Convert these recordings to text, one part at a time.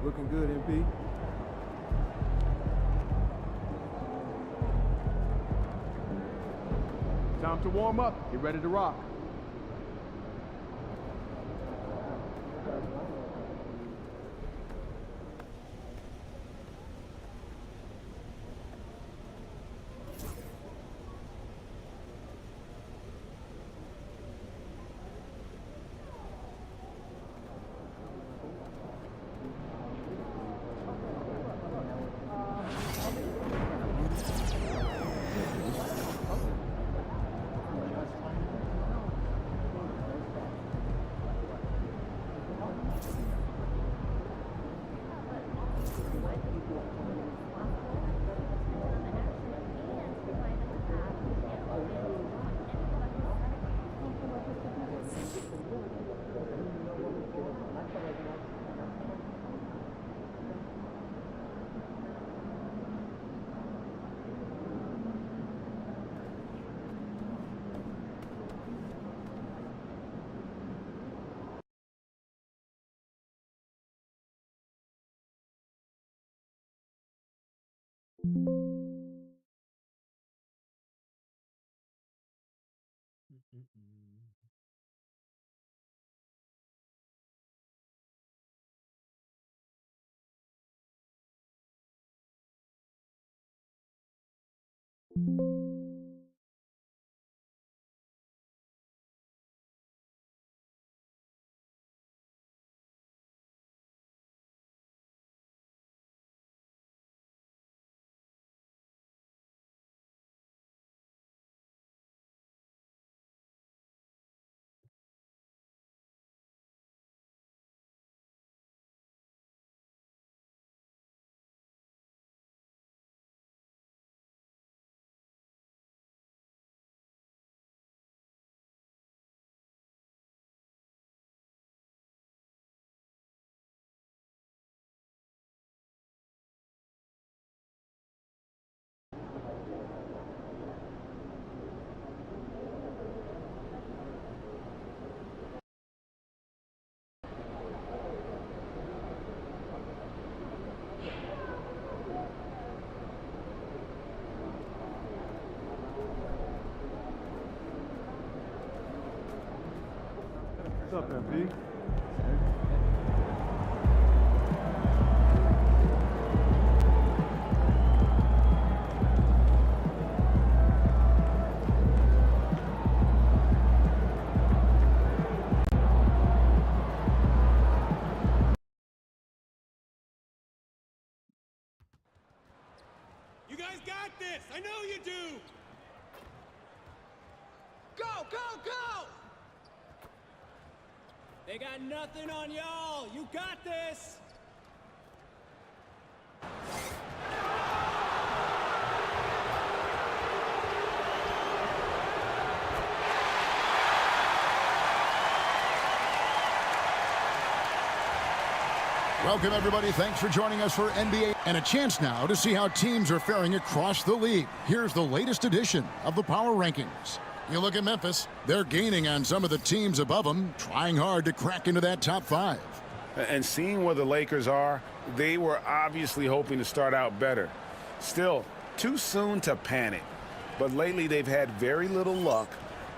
Looking good, MP. Time to warm up. Get ready to rock. What's up, MP? You guys got this! I know you do! Go, go, go! They got nothing on y'all! You got this! Welcome, everybody. Thanks for joining us for NBA. And a chance now to see how teams are faring across the league. Here's the latest edition of the Power Rankings. You look at Memphis, they're gaining on some of the teams above them, trying hard to crack into that top 5. And seeing where the Lakers are, they were obviously hoping to start out better. Still, too soon to panic. But lately they've had very little luck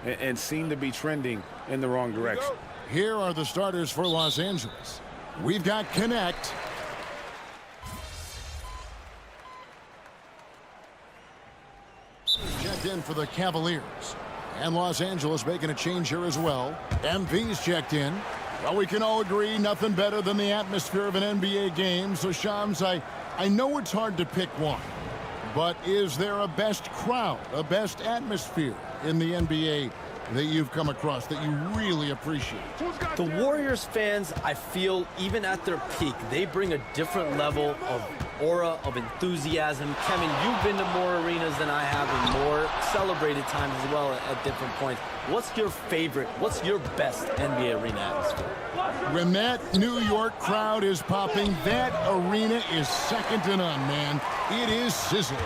and seem to be trending in the wrong direction. Here are the starters for Los Angeles. We've got Connect. Checked in for the Cavaliers. And Los Angeles making a change here as well. MV's checked in. Well, we can all agree nothing better than the atmosphere of an NBA game. So, Shams, I know it's hard to pick one. But is there a best crowd, a best atmosphere in the NBA that you've come across that you really appreciate? The Warriors fans, I feel, even at their peak, they bring a different level of aura, of enthusiasm. Kevin, you've been to more arenas than I have and more celebrated times as well at different points. What's your favorite, what's your best NBA arena atmosphere? When that New York crowd is popping, that arena is second to none, man. It is sizzling.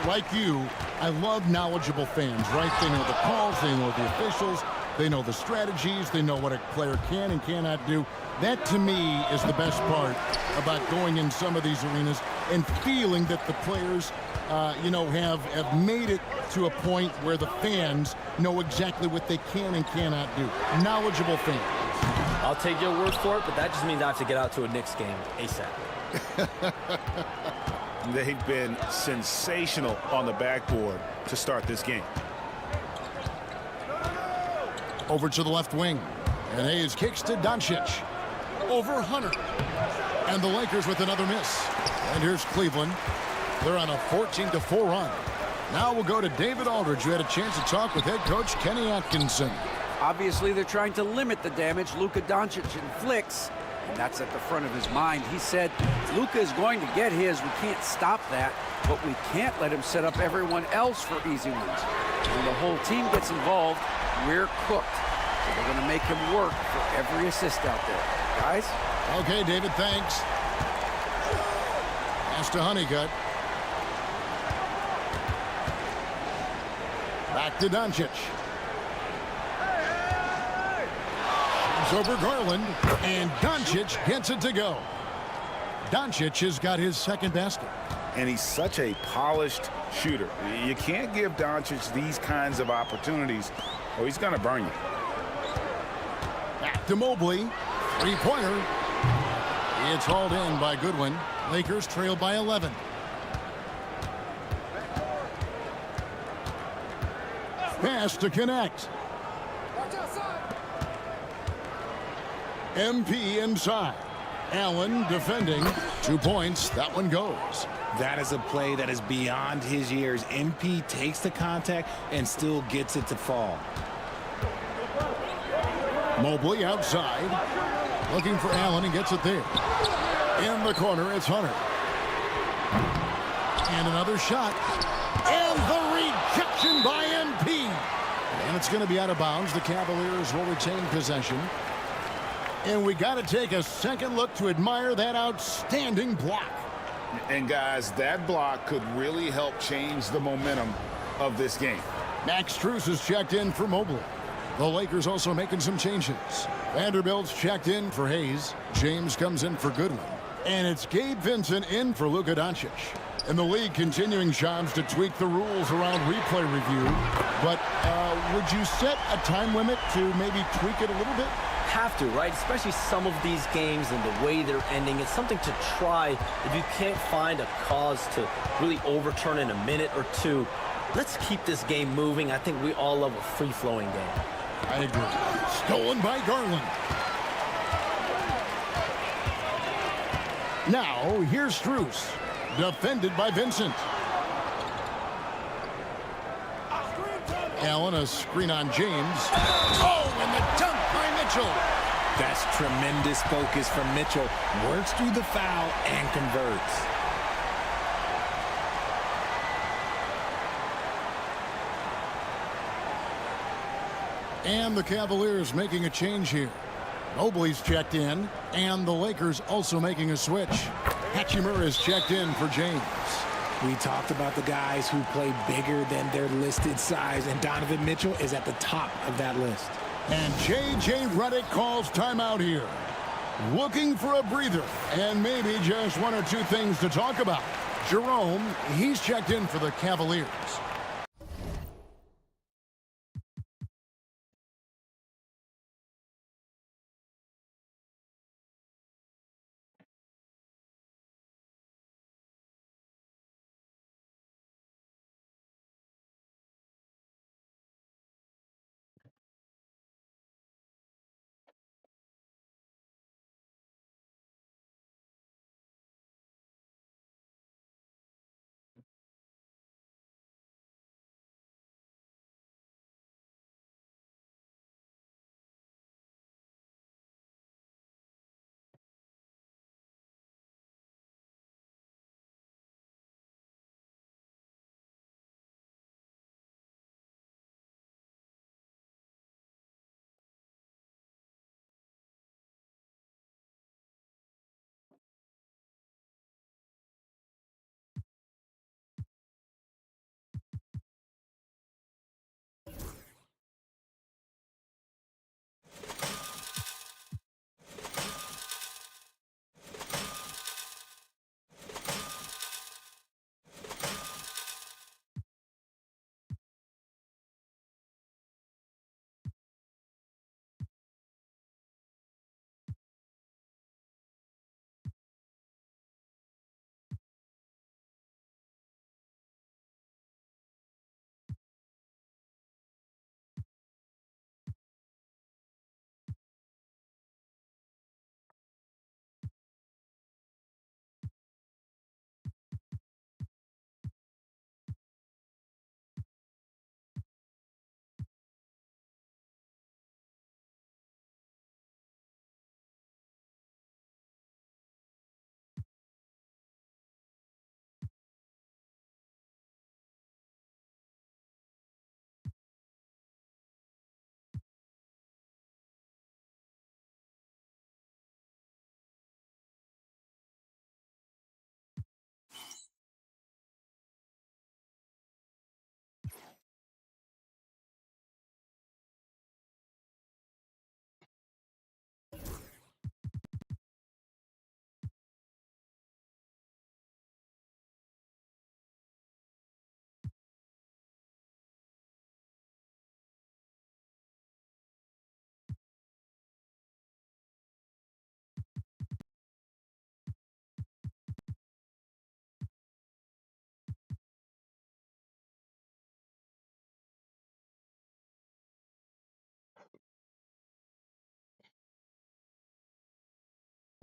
Like you, I love knowledgeable fans, right? They know the calls, they know the officials. They know the strategies. They know what a player can and cannot do. That, to me, is the best part about going in some of these arenas and feeling that the players, have made it to a point where the fans know exactly what they can and cannot do. Knowledgeable fans. I'll take your word for it, but that just means I have to get out to a Knicks game ASAP. They've been sensational on the backboard to start this game. Over to the left wing. And Hayes kicks to Doncic. Over Hunter. And the Lakers with another miss. And here's Cleveland. They're on a 14-4 run. Now we'll go to David Aldridge, who had a chance to talk with head coach Kenny Atkinson. Obviously, they're trying to limit the damage Luka Doncic inflicts, and that's at the front of his mind. He said, Luka is going to get his. We can't stop that, but we can't let him set up everyone else for easy ones. When the whole team gets involved, we're cooked. So they're going to make him work for every assist out there. Guys? Okay, David, thanks. Pass to Honeycutt. Back to Doncic. He's over Garland, and Doncic gets it to go. Doncic has got his second basket. And he's such a polished shooter. You can't give Doncic these kinds of opportunities, or he's going to burn you. Back to Mobley. Three-pointer. It's hauled in by Goodwin. Lakers trail by 11. Pass to connect. MP inside. Allen defending. 2 points. That one goes. That is a play that is beyond his years. MP takes the contact and still gets it to fall. Mobley outside. Looking for Allen and gets it there. In the corner, it's Hunter. And another shot. And the rejection by MP. And it's going to be out of bounds. The Cavaliers will retain possession. And we got to take a second look to admire that outstanding block. And guys, that block could really help change the momentum of this game. Max Strus is checked in for Mobley. The Lakers also making some changes. Vanderbilt's checked in for Hayes. James comes in for Goodwin. And it's Gabe Vincent in for Luka Doncic. And the league continuing, Shams, to tweak the rules around replay review. But would you set a time limit to maybe tweak it a little bit? Have to, right? Especially some of these games and the way they're ending. It's something to try if you can't find a cause to really overturn in a minute or two. Let's keep this game moving. I think we all love a free-flowing game. I agree. Stolen by Garland. Now, here's Strus. Defended by Vincent. Allen, a screen on James. Oh, and the dunk by Mitchell. That's tremendous focus from Mitchell. Works through the foul and converts. And the Cavaliers making a change here. Mobley's checked in, and the Lakers also making a switch. Hachimura is checked in for James. We talked about the guys who play bigger than their listed size, and Donovan Mitchell is at the top of that list. And J.J. Redick calls timeout here. Looking for a breather, and maybe just one or two things to talk about. Jerome, he's checked in for the Cavaliers.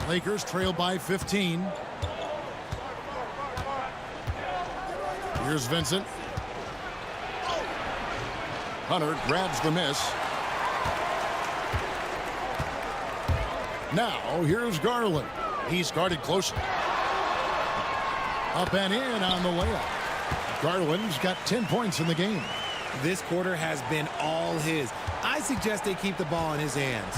Lakers trail by 15. Here's Vincent. Hunter grabs the miss. Now here's Garland. He's guarded closely. Up and in on the layup. Garland's got 10 points in the game. This quarter has been all his. I suggest they keep the ball in his hands.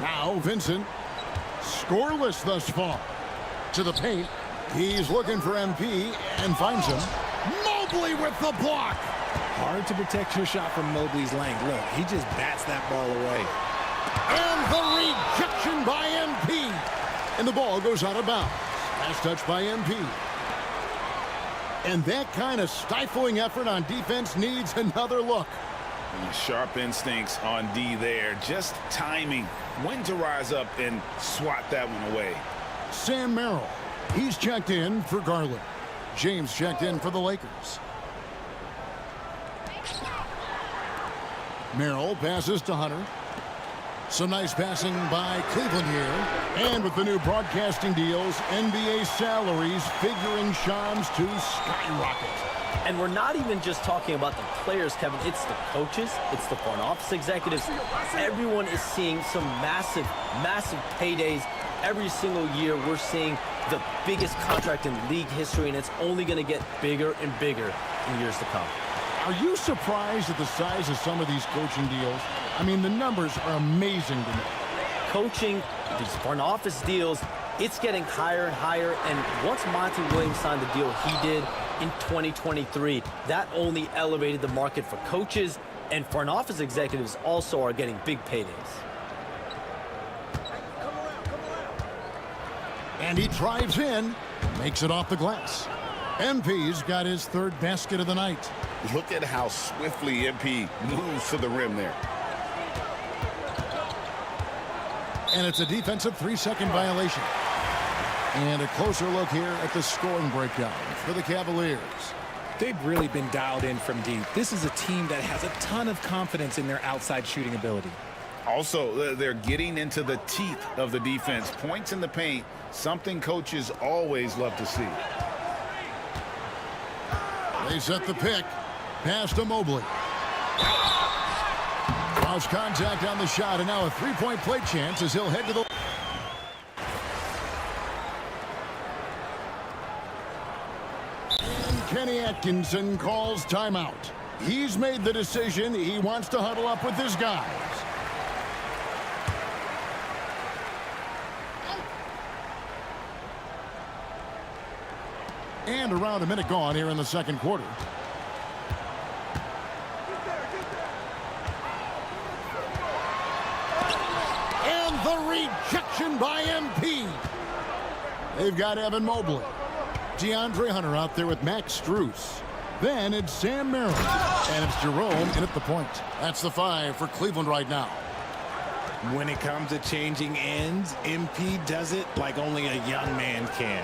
Now Vincent, scoreless thus far. To the paint, he's looking for MP and finds him. Mobley with the block. Hard to protect your shot from Mobley's length. Look, he just bats that ball away. And the rejection by MP. And the ball goes out of bounds. Last touch by MP. And that kind of stifling effort on defense needs another look. Sharp instincts on D there. Just timing. When to rise up and swat that one away. Sam Merrill. He's checked in for Garland. James checked in for the Lakers. Merrill passes to Hunter. Some nice passing by Cleveland here. And with the new broadcasting deals, NBA salaries figuring Shams to skyrocket. And we're not even just talking about the players, Kevin. It's the coaches. It's the front office executives. Everyone is seeing some massive, massive paydays. Every single year we're seeing the biggest contract in league history, and it's only going to get bigger and bigger in years to come. Are you surprised at the size of some of these coaching deals? I mean, the numbers are amazing to me. Coaching, these front office deals, it's getting higher and higher. And once Monty Williams signed the deal he did in 2023, that only elevated the market for coaches, and front office executives also are getting big paydays. And he drives in, makes it off the glass. MP's got his third basket of the night. Look at how swiftly MP moves to the rim there. And it's a defensive 3-second violation. And a closer look here at the scoring breakdown for the Cavaliers. They've really been dialed in from deep. This is a team that has a ton of confidence in their outside shooting ability. Also, they're getting into the teeth of the defense. Points in the paint, something coaches always love to see. They set the pick. Pass to Mobley. Cross contact on the shot, and now a three-point play chance as he'll head to the... And Kenny Atkinson calls timeout. He's made the decision. He wants to huddle up with his guys. And around a minute gone here in the second quarter. And the rejection by MP. They've got Evan Mobley. DeAndre Hunter out there with Max Strus. Then it's Sam Merrill. And it's Jerome in at the point. That's the 5 for Cleveland right now. When it comes to changing ends, MP does it like only a young man can.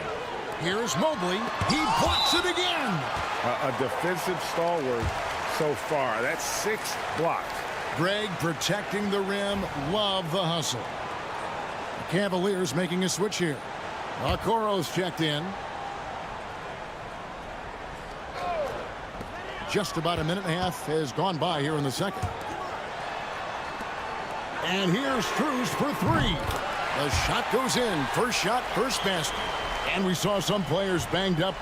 Here's Mobley. He blocks it again. A defensive stalwart so far. That's 6 blocked. Greg protecting the rim. Love the hustle. The Cavaliers making a switch here. Okoro's checked in. Just about a minute and a half has gone by here in the second. And here's Strus for 3. The shot goes in. First shot, first basket. And we saw some players banged up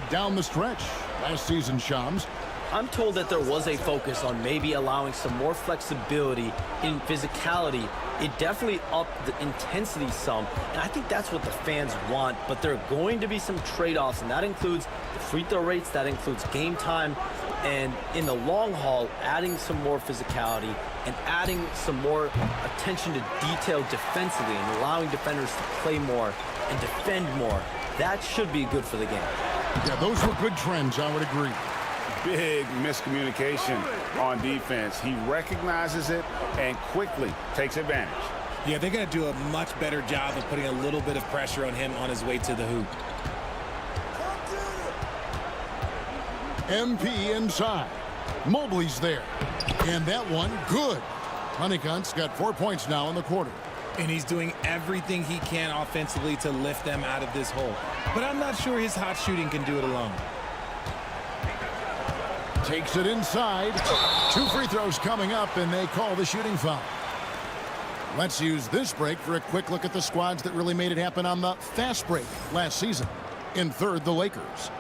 down the stretch last season, Shams. I'm told that there was a focus on maybe allowing some more flexibility in physicality. It definitely upped the intensity some, and I think that's what the fans want. But there are going to be some trade-offs, and that includes the free throw rates, that includes game time, and in the long haul, adding some more physicality and adding some more attention to detail defensively and allowing defenders to play more and defend more. That should be good for the game. Yeah, those were good trends, I would agree. Big miscommunication on defense. He recognizes it and quickly takes advantage. Yeah, they're going to do a much better job of putting a little bit of pressure on him on his way to the hoop. MP inside. Mobley's there. And that one, good. Honeycutt's got 4 points now in the quarter. And he's doing everything he can offensively to lift them out of this hole. But I'm not sure his hot shooting can do it alone. Takes it inside. 2 free throws coming up, and they call the shooting foul. Let's use this break for a quick look at the squads that really made it happen on the fast break last season. In third, the Lakers.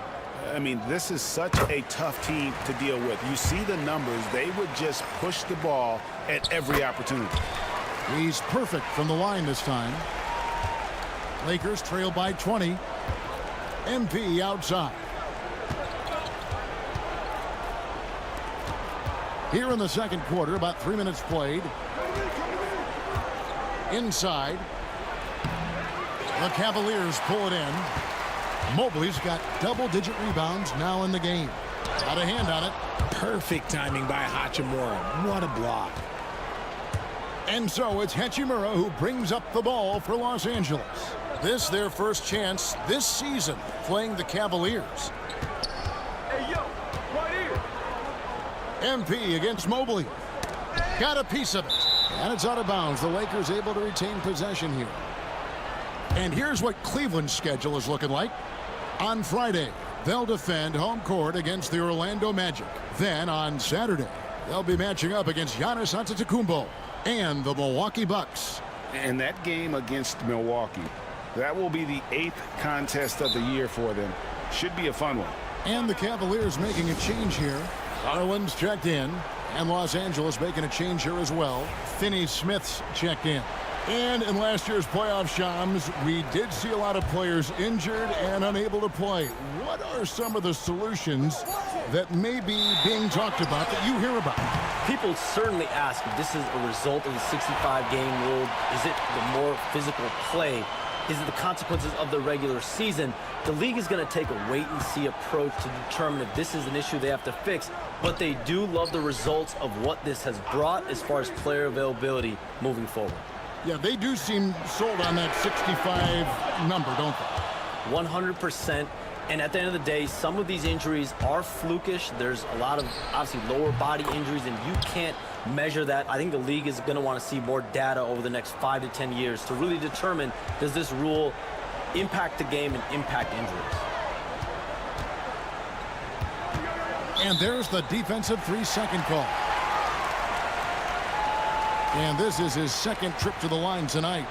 I mean, this is such a tough team to deal with. You see the numbers. They would just push the ball at every opportunity. He's perfect from the line this time. Lakers trail by 20. MP outside. Here in the second quarter, about 3 minutes played. Inside. The Cavaliers pull it in. Mobley's got double-digit rebounds now in the game. Got a hand on it. Perfect timing by Hachimura. What a block. And so it's Hachimura who brings up the ball for Los Angeles. This their first chance this season playing the Cavaliers. Hey, yo, right here. MP against Mobley. Got a piece of it. And it's out of bounds. The Lakers able to retain possession here. And here's what Cleveland's schedule is looking like. On Friday, they'll defend home court against the Orlando Magic. Then on Saturday, they'll be matching up against Giannis Antetokounmpo and the Milwaukee Bucks. And that game against Milwaukee, that will be the 8th contest of the year for them. Should be a fun one. And the Cavaliers making a change here. Garland's checked in, and Los Angeles making a change here as well. Finney-Smith's checked in. And in last year's playoff, Shams, we did see a lot of players injured and unable to play. What are some of the solutions that may be being talked about that you hear about? People certainly ask if this is a result of the 65-game rule. Is it the more physical play? Is it the consequences of the regular season? The league is going to take a wait-and-see approach to determine if this is an issue they have to fix. But they do love the results of what this has brought as far as player availability moving forward. Yeah, they do seem sold on that 65 number, don't they? 100%. And at the end of the day, some of these injuries are flukish. There's a lot of, obviously, lower body injuries, and you can't measure that. I think the league is going to want to see more data over the next 5 to 10 years to really determine, does this rule impact the game and impact injuries? And there's the defensive 3-second call. And this is his second trip to the line tonight.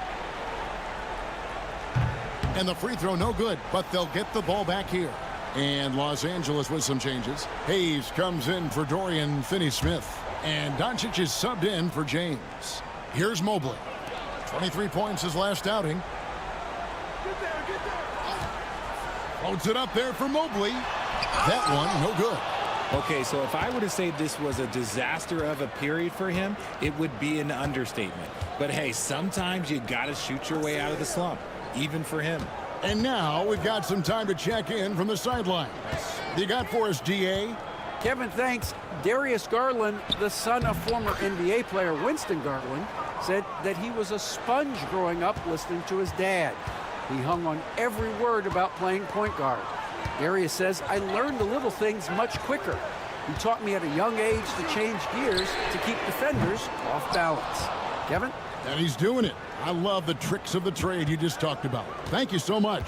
And the free throw no good, but they'll get the ball back here. And Los Angeles with some changes. Hayes comes in for Dorian Finney-Smith. And Doncic is subbed in for James. Here's Mobley. 23 points his last outing. Floats it up there for Mobley. That one no good. Okay, so if I were to say this was a disaster of a period for him, it would be an understatement. But hey, sometimes you got to shoot your way out of the slump, even for him. And now we've got some time to check in from the sidelines. You got for us, GA? Kevin, thanks. Darius Garland, the son of former NBA player Winston Garland, said that he was a sponge growing up listening to his dad. He hung on every word about playing point guard. Darius says, I learned the little things much quicker. He taught me at a young age to change gears to keep defenders off balance. Kevin? And he's doing it. I love the tricks of the trade you just talked about. Thank you so much.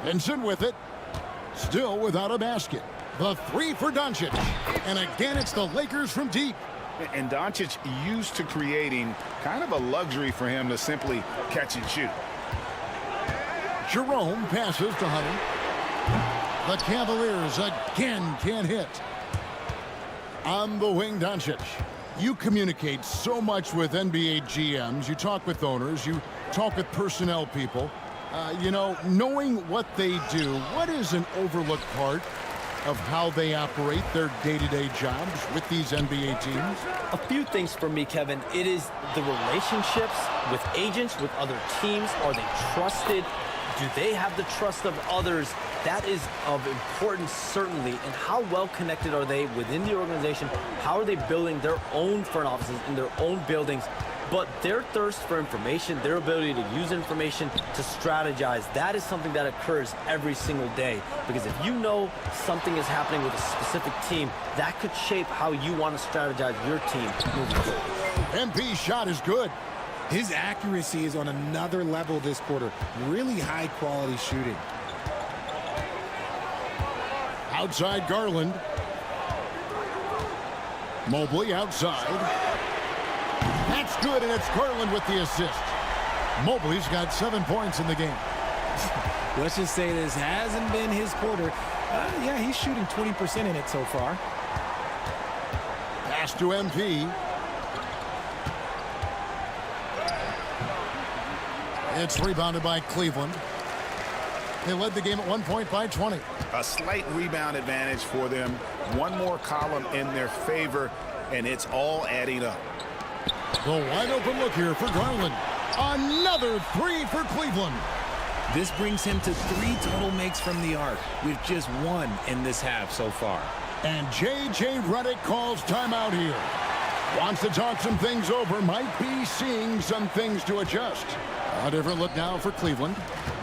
Vincent with it. Still without a basket. The three for Doncic. And again, it's the Lakers from deep. And Doncic used to creating kind of a luxury for him to simply catch and shoot. Jerome passes to Honey. The Cavaliers again can't hit. On the wing, Doncic. You communicate so much with NBA GMs. You talk with owners. You talk with personnel people. You know, knowing what they do, what is an overlooked part of how they operate their day-to-day jobs with these NBA teams? A few things for me, Kevin. It is the relationships with agents, with other teams. Are they trusted? Do they have the trust of others? That is of importance, certainly. And how well connected are they within the organization? How are they building their own front offices in their own buildings? But their thirst for information, their ability to use information to strategize, that is something that occurs every single day. Because if you know something is happening with a specific team, that could shape how you want to strategize your team moving forward. MP's shot is good. His accuracy is on another level this quarter. Really high quality shooting. Outside Garland. Mobley outside. That's good, and it's Garland with the assist. Mobley's got 7 points in the game. Let's just say this hasn't been his quarter. Yeah, he's shooting 20% in it so far. Pass to MP. It's rebounded by Cleveland. They led the game at 1 point by 20. A slight rebound advantage for them. One more column in their favor, and it's all adding up. The wide open look here for Garland. Another three for Cleveland. This brings him to 3 total makes from the arc, with just 1 in this half so far. And J.J. Redick calls timeout here. Wants to talk some things over. Might be seeing some things to adjust. A different look now for Cleveland.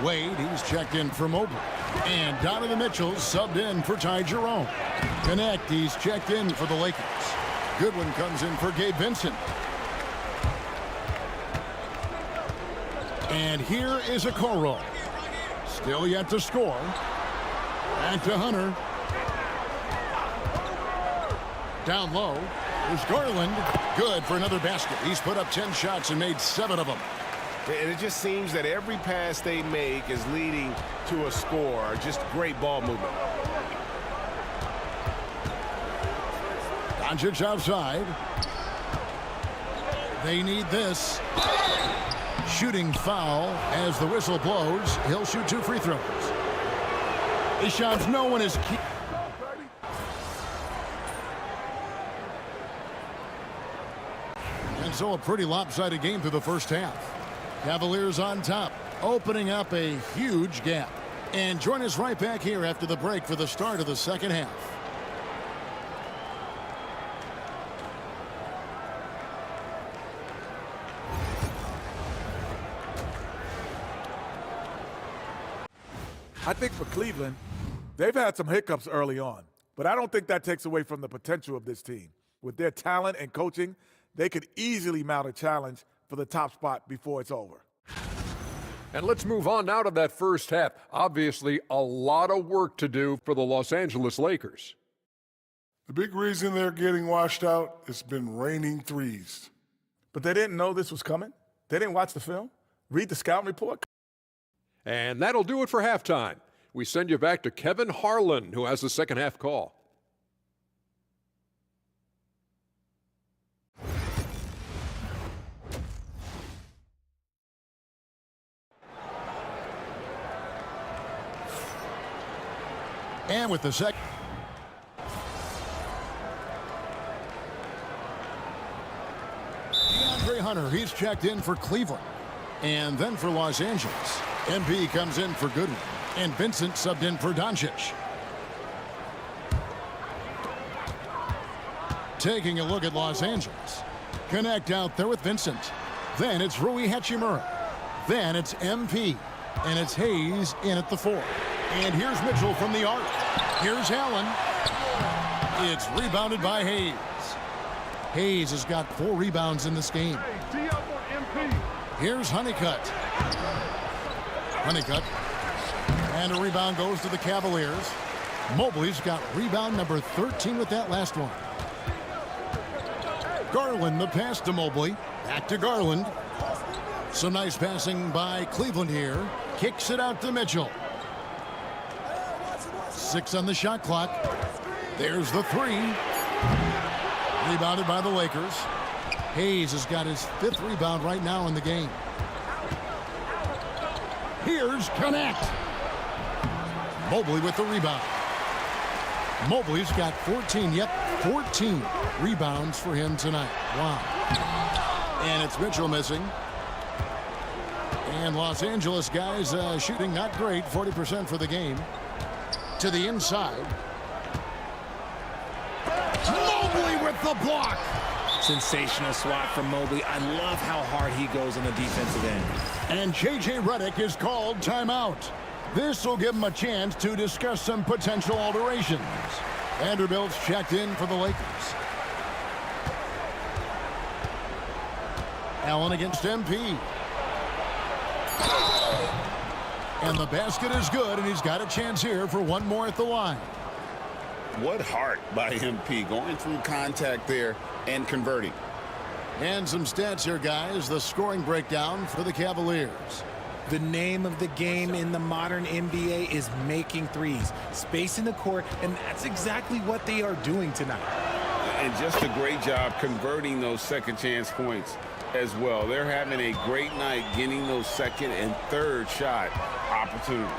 Wade, he's checked in for Mobley. And Donovan Mitchell subbed in for Ty Jerome. Connect, he's checked in for the Lakers. Goodwin comes in for Gabe Vincent. And here is a Okoro. Still yet to score. Back to Hunter. Down low. There's Garland. Good for another basket. He's put up 10 shots and made 7 of them. And it just seems that every pass they make is leading to a score. Just great ball movement. Doncic outside. They need this. Shooting foul as the whistle blows. He'll shoot 2 free throws. His shots, no one is key. And so a pretty lopsided game through the first half. Cavaliers on top, opening up a huge gap. And join us right back here after the break for the start of the second half. I think for Cleveland, they've had some hiccups early on, but I don't think that takes away from the potential of this team. With their talent and coaching, they could easily mount a challenge for the top spot before it's over. And let's move on now to that first half. Obviously, a lot of work to do for the Los Angeles Lakers. The big reason they're getting washed out has been raining threes. But they didn't know this was coming? They didn't watch the film? Read the scouting report? And that'll do it for halftime. We send you back to Kevin Harlan, who has the second half call. And with the second. DeAndre Hunter, he's checked in for Cleveland. And then for Los Angeles. MP comes in for Goodwin. And Vincent subbed in for Doncic. Taking a look at Los Angeles. Connect out there with Vincent. Then it's Rui Hachimura. Then it's MP. And it's Hayes in at the 4. And here's Mitchell from the arc. Here's Allen. It's rebounded by Hayes. Hayes has got 4 rebounds in this game. Here's Honeycutt. Honeycutt. And a rebound goes to the Cavaliers. Mobley's got rebound number 13 with that last one. Garland, the pass to Mobley. Back to Garland. Some nice passing by Cleveland here. Kicks it out to Mitchell. 6 on the shot clock. There's the 3. Rebounded by the Lakers. Hayes has got his 5th rebound right now in the game. Here's Connect. Mobley with the rebound. Mobley's got 14 rebounds for him tonight. Wow. And it's Mitchell missing. And Los Angeles guys shooting not great, 40% for the game. To the inside. Mobley with the block. Sensational swat from Mobley. I love how hard he goes on the defensive end. And J.J. Redick is called timeout. This will give him a chance to discuss some potential alterations. Vanderbilt's checked in for the Lakers. Allen against MP. And the basket is good, and he's got a chance here for one more at the line. What heart by MP, going through contact there and converting. And some stats here, guys. The scoring breakdown for the Cavaliers. The name of the game in the modern NBA is making threes. Space in the court, and that's exactly what they are doing tonight. And just a great job converting those second chance points as well. They're having a great night getting those second and third shot opportunities.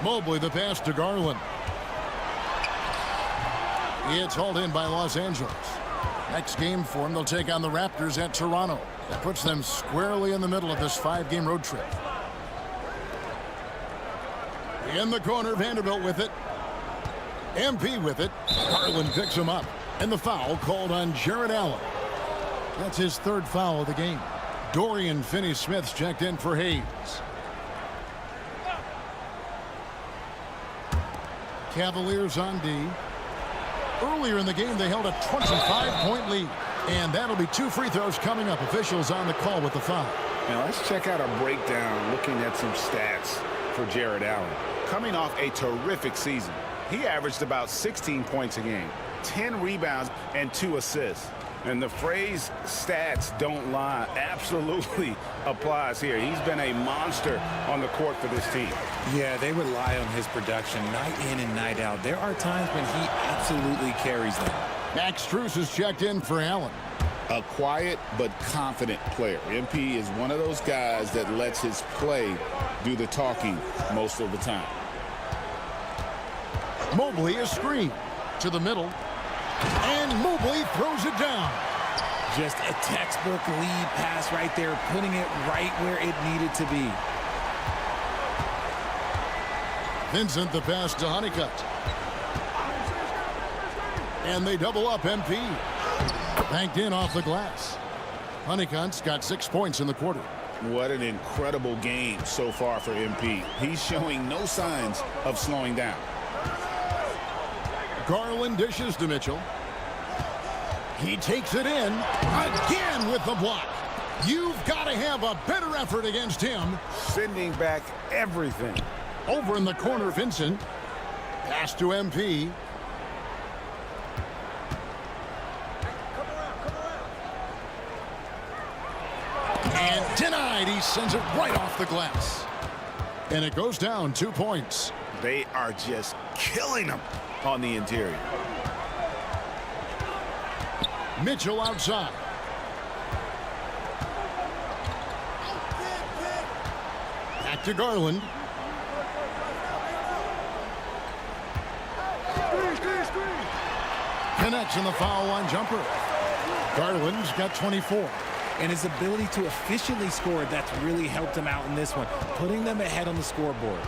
Mobley, the pass to Garland. It's hauled in by Los Angeles. Next game for them, they'll take on the Raptors at Toronto. That puts them squarely in the middle of this 5-game road trip. In the corner, Vanderbilt with it. MP with it. Garland picks him up. And the foul called on Jared Allen. That's his third foul of the game. Dorian Finney-Smith's checked in for Hayes. Cavaliers on D. Earlier in the game, they held a 25-point lead. And that'll be 2 free throws coming up. Officials on the call with the foul. Now let's check out a breakdown looking at some stats for Jared Allen. Coming off a terrific season, he averaged about 16 points a game, 10 rebounds, and 2 assists. And the phrase stats don't lie absolutely applies here. He's been a monster on the court for this team. Yeah, they rely on his production night in and night out. There are times when he absolutely carries them. Max Strus is checked in for Allen. A quiet but confident player. MP is one of those guys that lets his play do the talking most of the time. Mobley is screened to the middle. And Mobley throws it down. Just a textbook lead pass right there, putting it right where it needed to be. Vincent the pass to Honeycutt. And they double up MP. Banked in off the glass. Honeycutt's got 6 points in the quarter. What an incredible game so far for MP. He's showing no signs of slowing down. Garland dishes to Mitchell. He takes it in again with the block. You've got to have a better effort against him. Sending back everything. Over in the corner, Vincent. Pass to MP. And denied. He sends it right off the glass. And it goes down 2 points. They are just killing them on the interior. Mitchell outside. Back to Garland. Connects in the foul line jumper. Garland's got 24. And his ability to efficiently score, that's really helped him out in this one, putting them ahead on the scoreboard.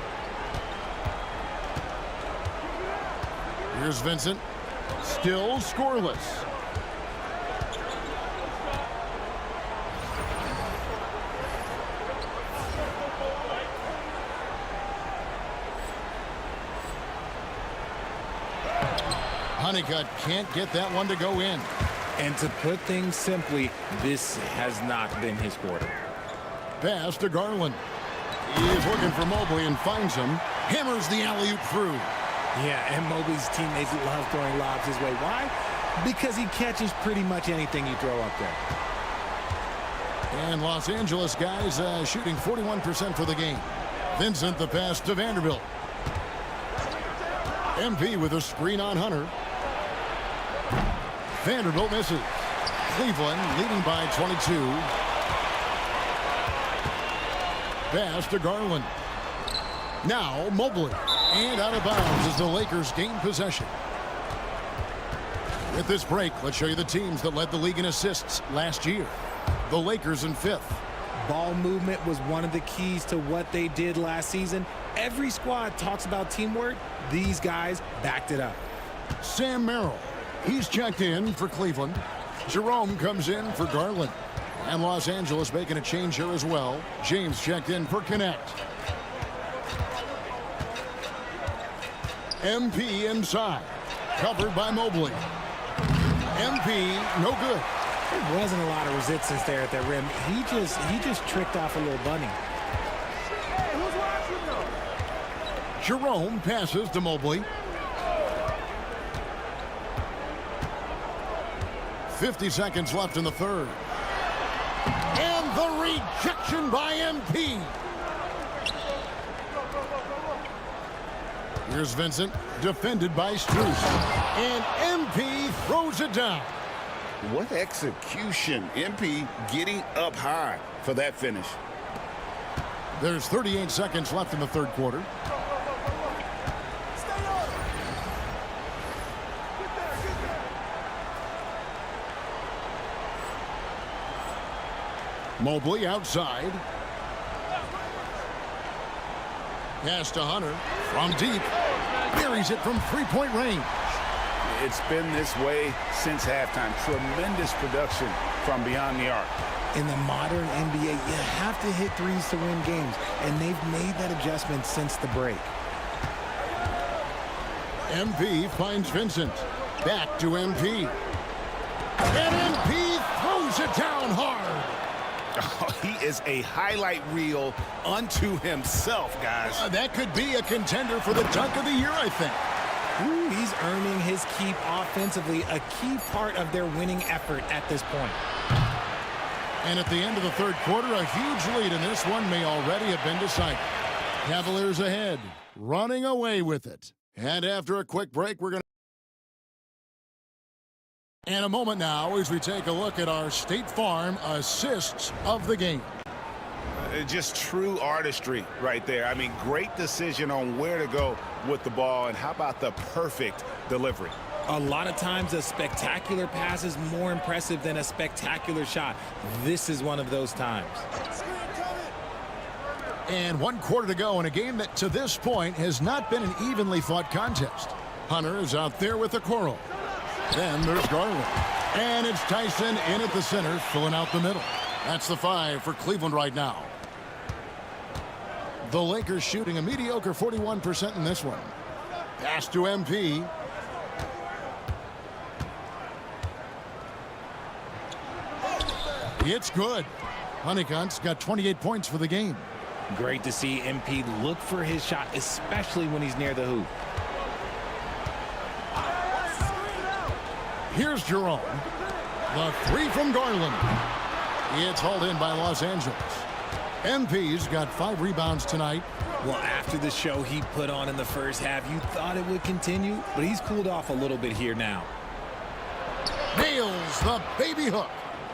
Here's Vincent. Still scoreless. Honeycutt can't get that one to go in. And to put things simply, this has not been his quarter. Pass to Garland. He's looking for Mobley and finds him. Hammers the alley-oop through. Yeah, and Mobley's teammates love throwing lobs his way. Why? Because he catches pretty much anything you throw up there. And Los Angeles guys shooting 41% for the game. Vincent the pass to Vanderbilt. MP with a screen on Hunter. Vanderbilt misses. Cleveland leading by 22. Pass to Garland. Now Mobley. And out of bounds as the Lakers gain possession. With this break, let's show you the teams that led the league in assists last year. The Lakers in 5th. Ball movement was one of the keys to what they did last season. Every squad talks about teamwork. These guys backed it up. Sam Merrill, he's checked in for Cleveland. Jerome comes in for Garland. And Los Angeles making a change here as well. James checked in for Connect. MP inside. Covered by Mobley. MP, no good. There wasn't a lot of resistance there at the rim. He just tricked off a little bunny. Jerome passes to Mobley. 50 seconds left in the third. And the rejection by MP. Here's Vincent, defended by Strus. And MP throws it down. What execution. MP getting up high for that finish. There's 38 seconds left in the third quarter. Mobley outside. Pass to Hunter from deep. Buries it from three-point range. It's been this way since halftime. Tremendous production from beyond the arc. In the modern NBA, you have to hit threes to win games, and they've made that adjustment since the break. MP finds Vincent. Back to MP. And MP throws it down hard. Oh, he is a highlight reel unto himself, guys. That could be a contender for the dunk of the year, I think. Ooh, he's earning his keep offensively, a key part of their winning effort at this point. And at the end of the third quarter, a huge lead in this one may already have been decided. Cavaliers ahead, running away with it. And after a quick break, we're going to... And a moment now as we take a look at our State Farm assists of the game. Just true artistry right there. I mean, great decision on where to go with the ball, and how about the perfect delivery? A lot of times a spectacular pass is more impressive than a spectacular shot. This is one of those times. And 1 quarter to go in a game that to this point has not been an evenly fought contest. Hunter is out there with the Coral. Then there's Garland. And it's Tyson in at the center, filling out the middle. That's the 5 for Cleveland right now. The Lakers shooting a mediocre 41% in this one. Pass to MP. It's good. Honeycutt's got 28 points for the game. Great to see MP look for his shot, especially when he's near the hoop. Here's Jerome. The 3 from Garland. It's hauled in by Los Angeles. MP's got 5 rebounds tonight. Well, after the show he put on in the first half, you thought it would continue, but he's cooled off a little bit here now. Nails the baby hook.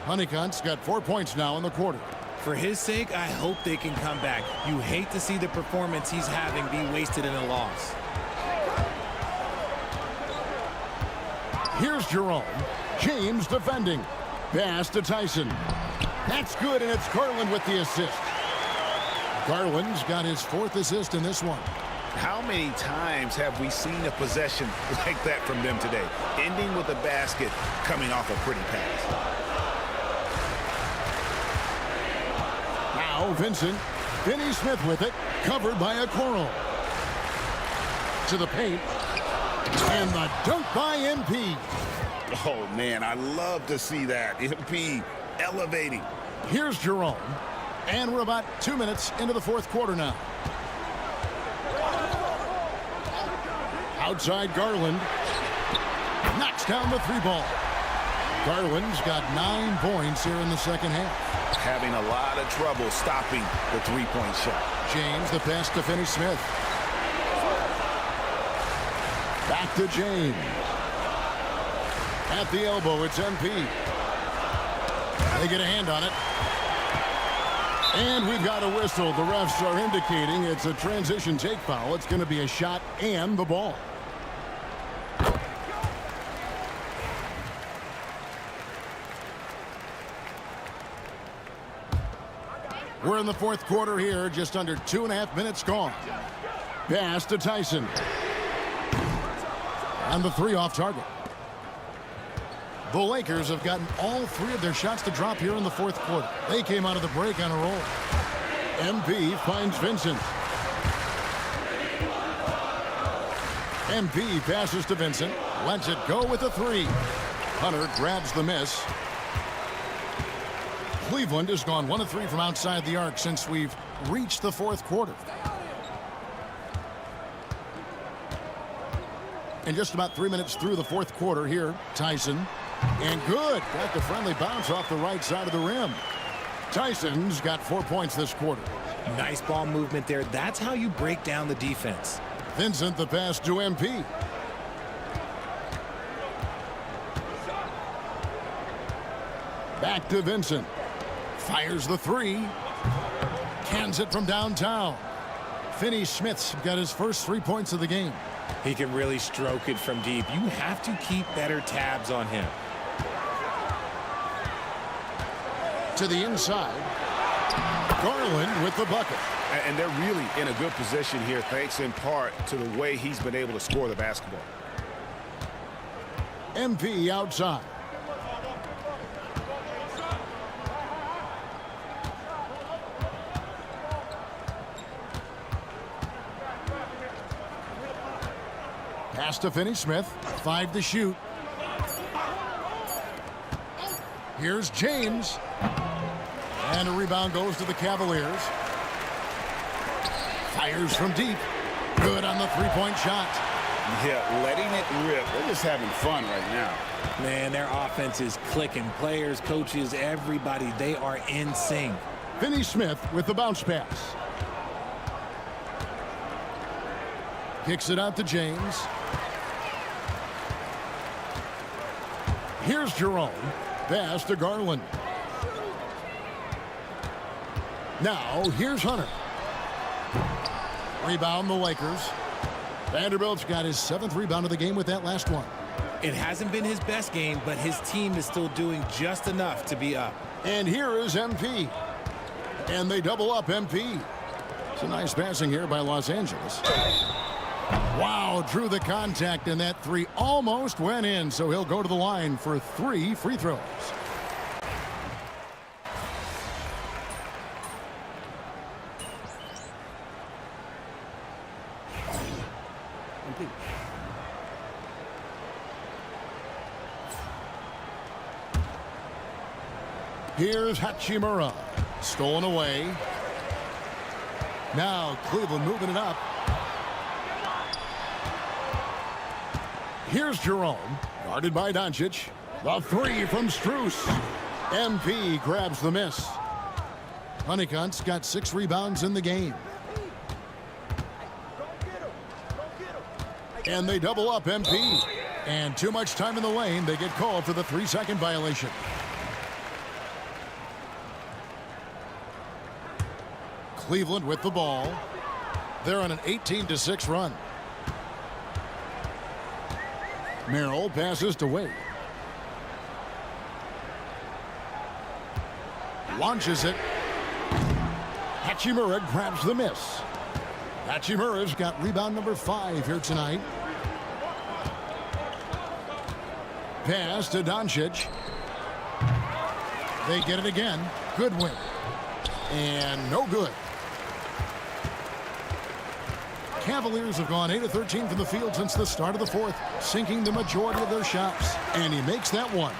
Honeycutt's got 4 points now in the quarter. For his sake, I hope they can come back. You hate to see the performance he's having be wasted in a loss. Here's Jerome. James defending. Pass to Tyson. That's good, and it's Garland with the assist. Garland's got his 4th assist in this one. How many times have we seen a possession like that from them today, ending with a basket coming off a pretty pass? Now Vincent. Finney Smith with it, covered by a Coral. To the paint. And the dunk by MP. Oh, man, I love to see that. MP elevating. Here's Jerome. And we're about 2 minutes into the 4th quarter now. Outside Garland. Knocks down the 3-ball. Garland's got 9 points here in the second half. Having a lot of trouble stopping the 3-point shot. James, the pass to Finney Smith. Back to James. At the elbow, it's MP. They get a hand on it. And we've got a whistle. The refs are indicating it's a transition take foul. It's going to be a shot and the ball. We're in the 4th quarter here, just under 2.5 minutes gone. Pass to Tyson. on the 3 off target. The Lakers have gotten all 3 of their shots to drop here in the 4th quarter. They came out of the break on a roll. MP finds Vincent. MP passes to Vincent. Lets it go with a 3. Hunter grabs the miss. Cleveland has gone 1 of 3 from outside the arc since we've reached the 4th quarter. And just about 3 minutes through the 4th quarter here, Tyson. And good. Got the friendly bounce off the right side of the rim. Tyson's got 4 points this quarter. Nice ball movement there. That's how you break down the defense. Vincent the pass to MP. Back to Vincent. Fires the 3. Cans it from downtown. Finney Smith's got his first 3 points of the game. He can really stroke it from deep. You have to keep better tabs on him. To the inside. Garland with the bucket. And they're really in a good position here, thanks in part to the way he's been able to score the basketball. MP outside. Pass to Finney Smith. 5 to shoot. Here's James. And a rebound goes to the Cavaliers. Fires from deep. Good on the 3-point shot. Yeah, letting it rip. They're just having fun right now. Man, their offense is clicking. Players, coaches, everybody, they are in sync. Finney Smith with the bounce pass. Kicks it out to James. Here's Jerome. Pass to Garland. Now, here's Hunter. Rebound the Lakers. Vanderbilt's got his 7th rebound of the game with that last one. It hasn't been his best game, but his team is still doing just enough to be up. And here is MP. And they double up MP. It's a nice passing here by Los Angeles. Wow, drew the contact, and that 3 almost went in, so he'll go to the line for 3 free throws. Here's Hachimura. Stolen away. Now Cleveland moving it up. Here's Jerome. Guarded by Doncic. The 3 from Strus. MP grabs the miss. Honeycutt's got 6 rebounds in the game. And they double up MP. And too much time in the lane. They get called for the 3-second violation. Cleveland with the ball. They're on an 18-6 run. Merrill passes to Wade. Launches it. Hachimura grabs the miss. Hachimura's got rebound number 5 here tonight. Pass to Doncic. They get it again. Good win. And no good. Cavaliers have gone 8 of 13 from the field since the start of the 4th, sinking the majority of their shots. And he makes that one.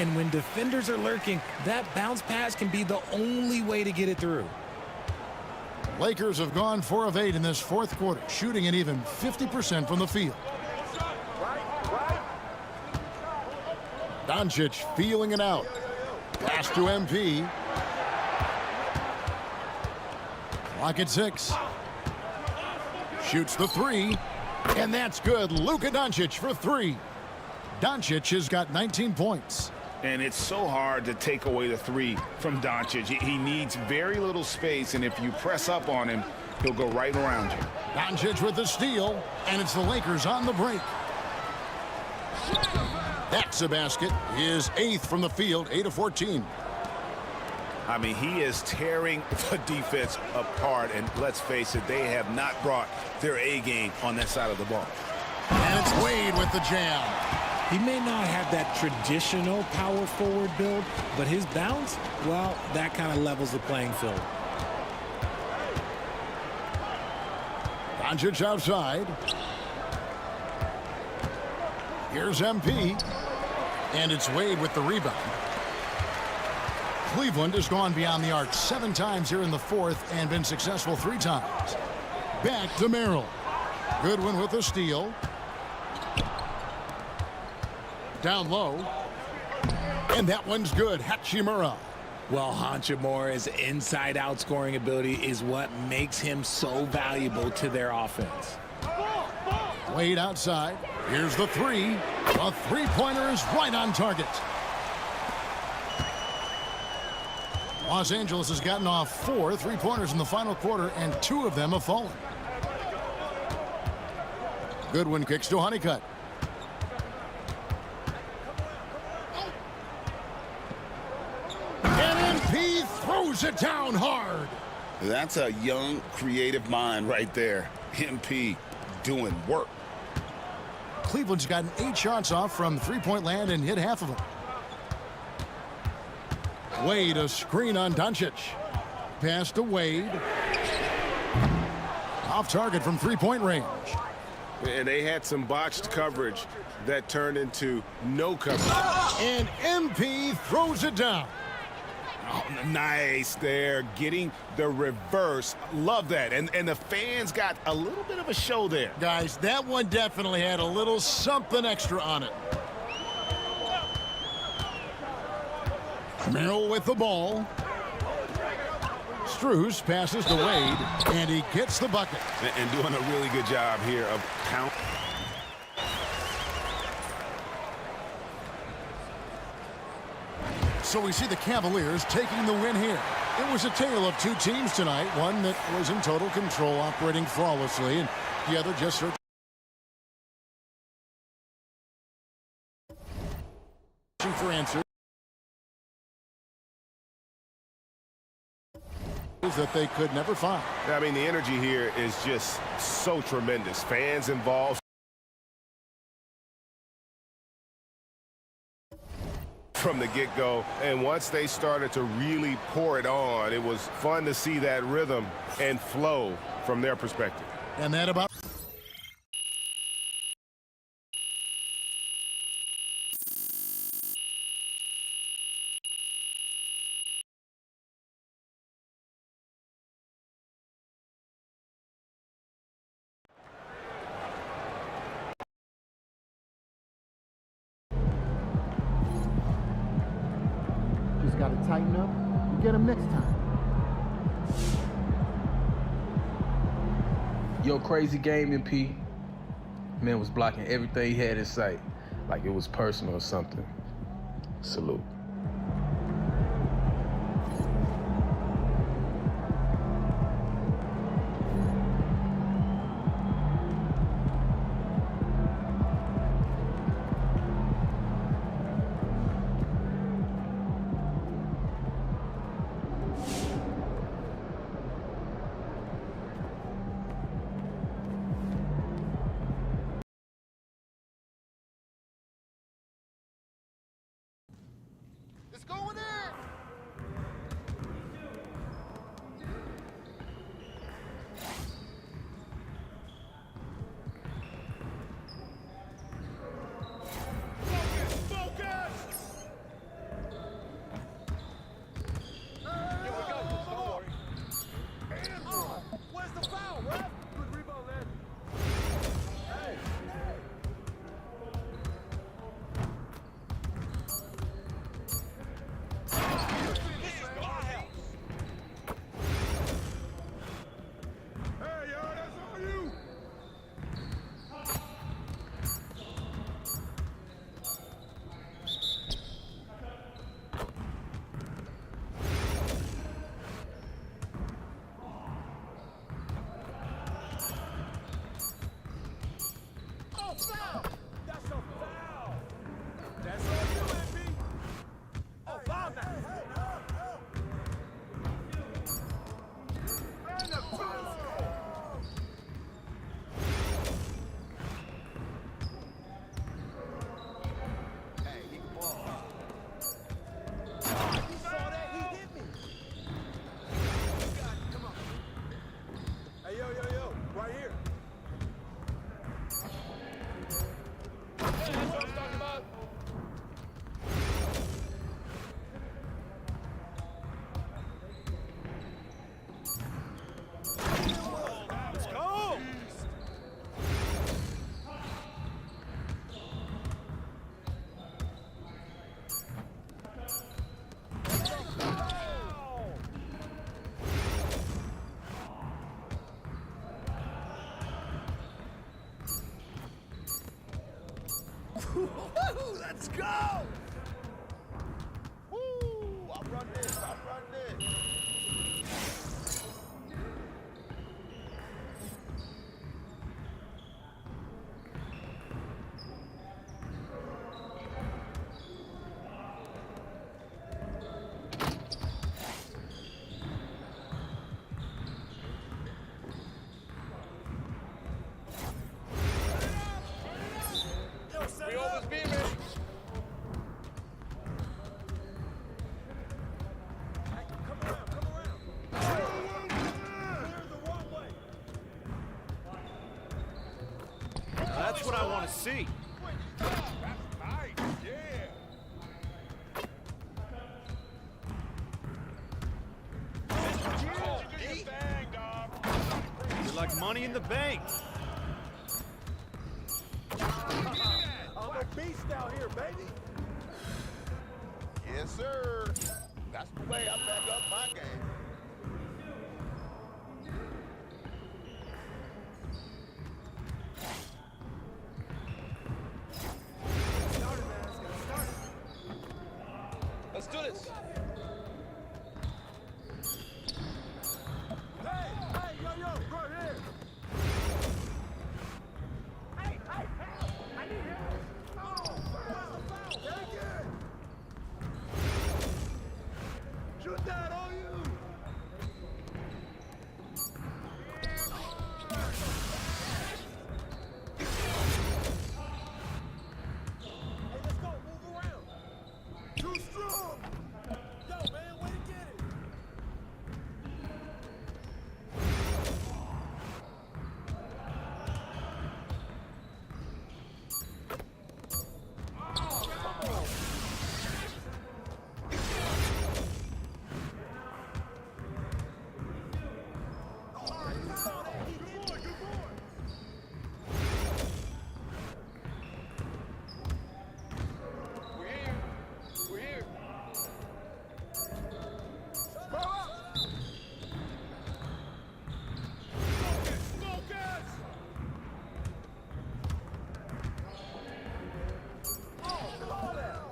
And when defenders are lurking, that bounce pass can be the only way to get it through. Lakers have gone 4 of 8 in this 4th quarter, shooting an even 50% from the field. Doncic feeling it out. Pass to MP. Clock at 6. Shoots the 3, and that's good. Luka Doncic for 3. Doncic has got 19 points. And it's so hard to take away the 3 from Doncic. He needs very little space, and if you press up on him, he'll go right around you. Doncic with the steal, and it's the Lakers on the break. That's a basket. His 8th from the field, 8 of 14. I mean, he is tearing the defense apart, and let's face it, they have not brought their A game on that side of the ball. And Wade with the jam. He may not have that traditional power forward build, but his bounce, well, that kind of levels the playing field. Doncic outside. Here's MP. And it's Wade with the rebound. Cleveland has gone beyond the arc 7 times here in the fourth and been successful 3 times. Back to Merrill. Goodwin with a steal. Down low. And that one's good. Hachimura. Well, Hachimura's inside-out scoring ability is what makes him so valuable to their offense. Wade outside. Here's the 3. A three-pointer is right on target. Los Angeles has gotten off 4 three-pointers in the final quarter, and 2 of them have fallen. Goodwin kicks to Honeycutt. And MP throws it down hard. That's a young, creative mind right there. MP doing work. Cleveland's gotten 8 shots off from three-point land and hit half of them. Wade, a screen on Doncic. Pass to Wade. Off target from three-point range. And they had some botched coverage that turned into no coverage. And MP throws it down. Oh, nice there, getting the reverse. Love that. And the fans got a little bit of a show there. Guys, that one definitely had a little something extra on it. Merrill with the ball. Strus passes to Wade, and he gets the bucket. And doing a really good job here of count. So we see the Cavaliers taking the win here. It was a tale of 2 teams tonight, one that was in total control, operating flawlessly, and the other just searching for answers that they could never find. I mean, the energy here is just so tremendous. Fans involved from the get-go, and once they started to really pour it on, it was fun to see that rhythm and flow from their perspective. And that about got to tighten up and get him next time. Yo, crazy game, MP. Man was blocking everything he had in sight, like it was personal or something. Salute. Let's go! Woo! I'll run this. That's what I want to see. You're like money in the bank. I'm a beast out here, baby. Yes, sir. That's the way I back up my game. Let's do this. Hey, yo, right here. Hey, help! I need help. Oh, foul. Take it. Shoot that on you. Hey, let's go. Move around. Too strong. Yo, man, way to get it. We're here.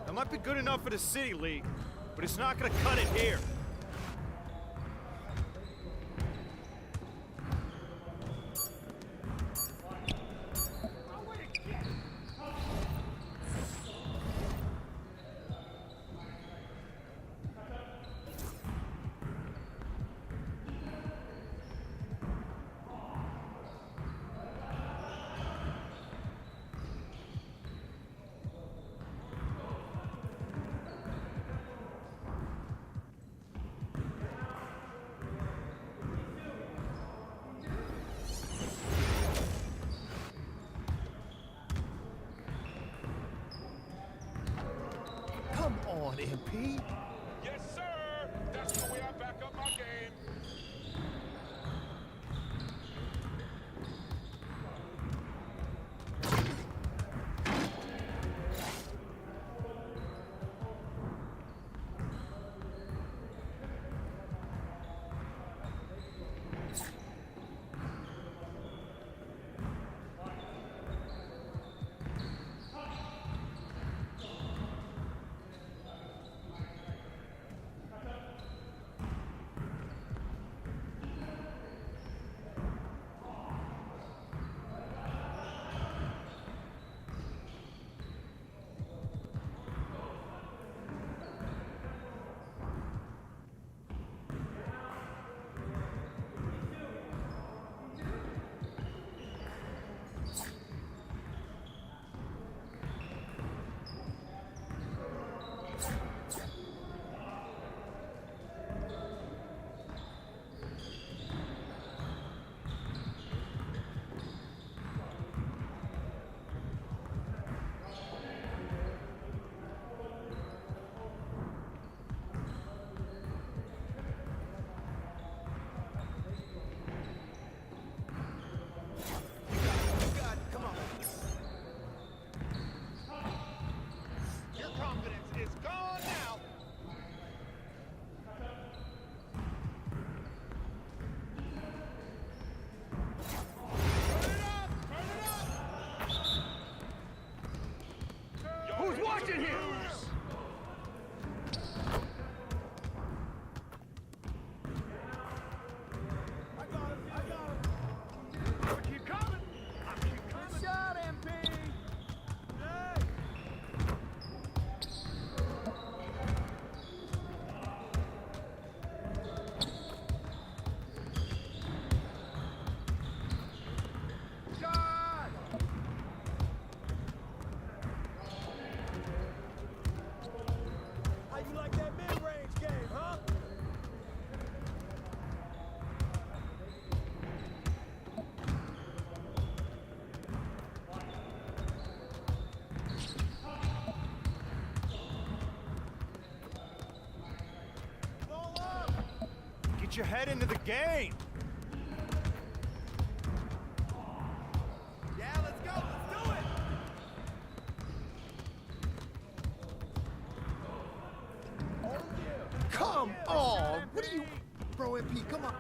That might be good enough for the City League, but it's not going to cut it here. Come on, MP. Yes, sir. That's the way I back up my game. in here! Keep coming! Good shot, MP! Hey! Shot! How you like that mid-range game, huh? Get your head into the game. Yeah, let's go. Let's do it. Come on! What are you... Bro, MP, come on.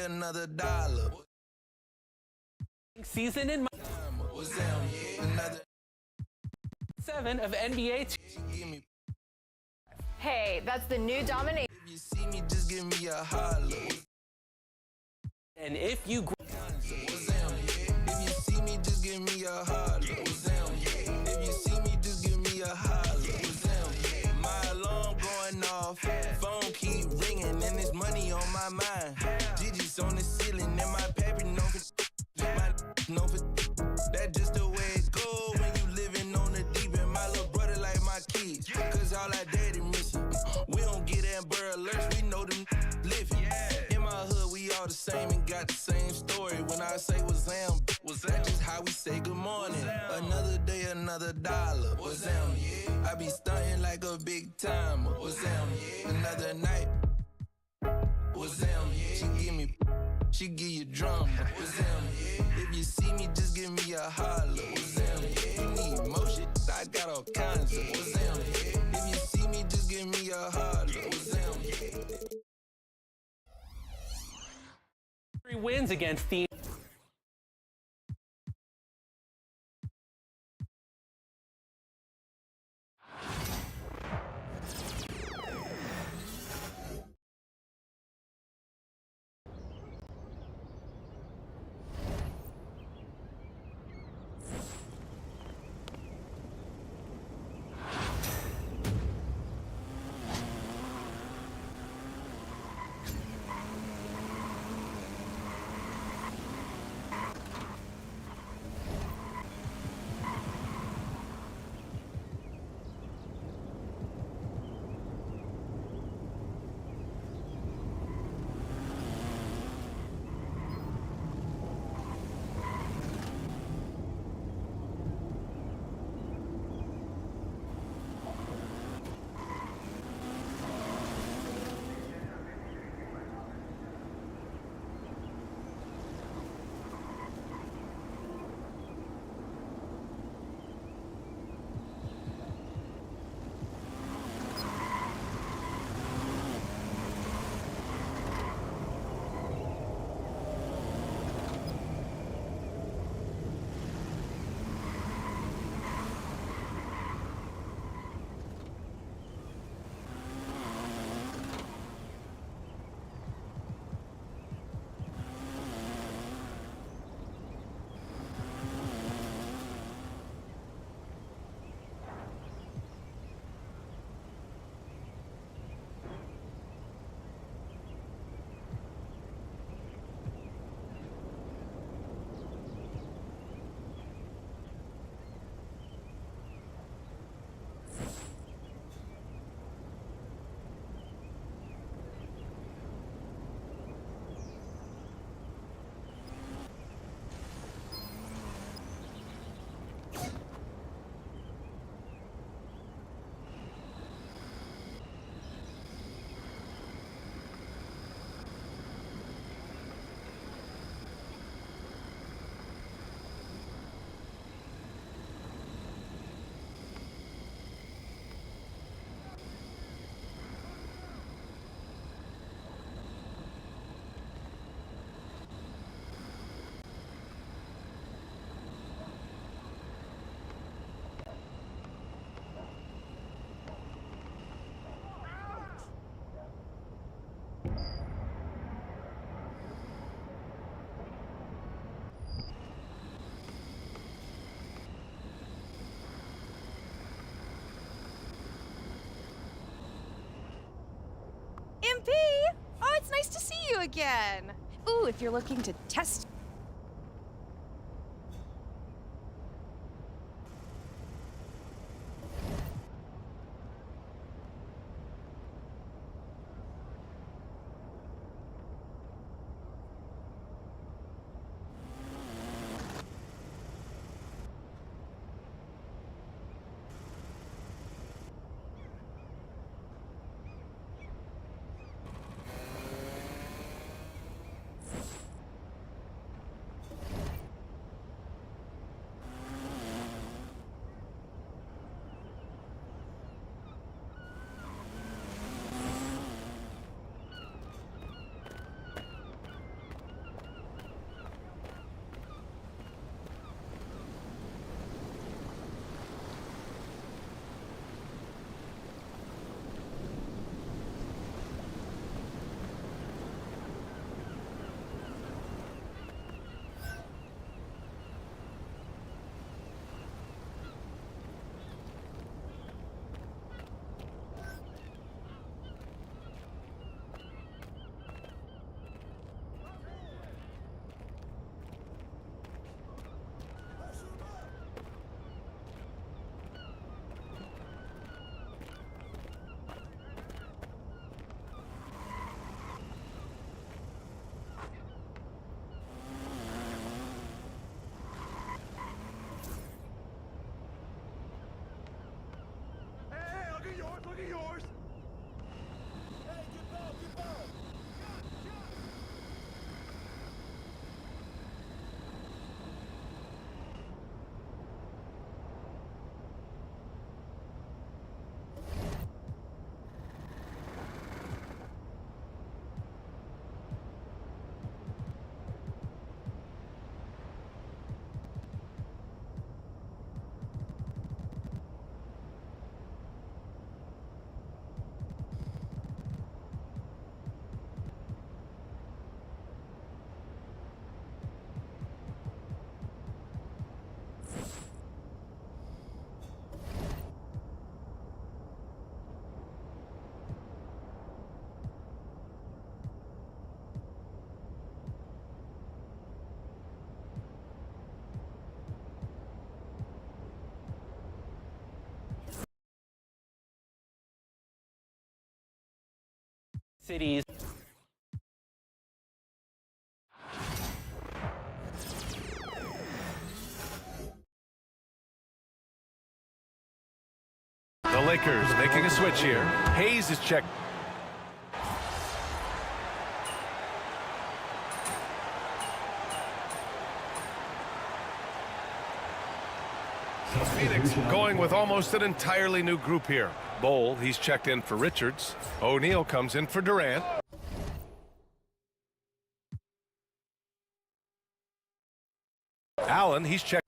another dollar. Season in my 7 of NBA. Hey, that's the new domination. If you see me, just give me a holler. And if you if you see me, just give me a holler. If you see me, just give me a holler. My alarm going off, phone keep ringing, and there's money on my mind. Digits on the ceiling, and my pappy know for that's just the way it go when you living on the deep end. My little brother like my kids, cause all our daddy missing. We don't get Amber Alerts, we know them living. In my hood, we all the same and got the same story. When I say Wazam, that's just how we say good morning. Another day, another dollar. Wazam, I be stunting like a big timer. Wazam, another night. Wazam, she give you drama. Wazam, if you see me, just give me a holler. Wazam, you need motion, I got all kinds of. Wazam, if you see me, just give me a holler. Wazam, 3 wins against the MP! Oh, it's nice to see you again. Ooh, if you're looking to test. cities. The Lakers making a switch here. Hayes is checked. Phoenix going with almost an entirely new group here. Bowl, he's checked in for Richards. O'Neal comes in for Durant. Allen, he's checked.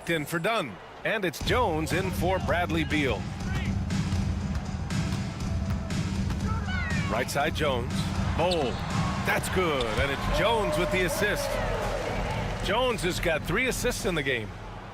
In for Dunn, and it's Jones in for Bradley Beal. Right side Jones. Bowl. That's good, and it's Jones with the assist. Jones has got 3 assists in the game.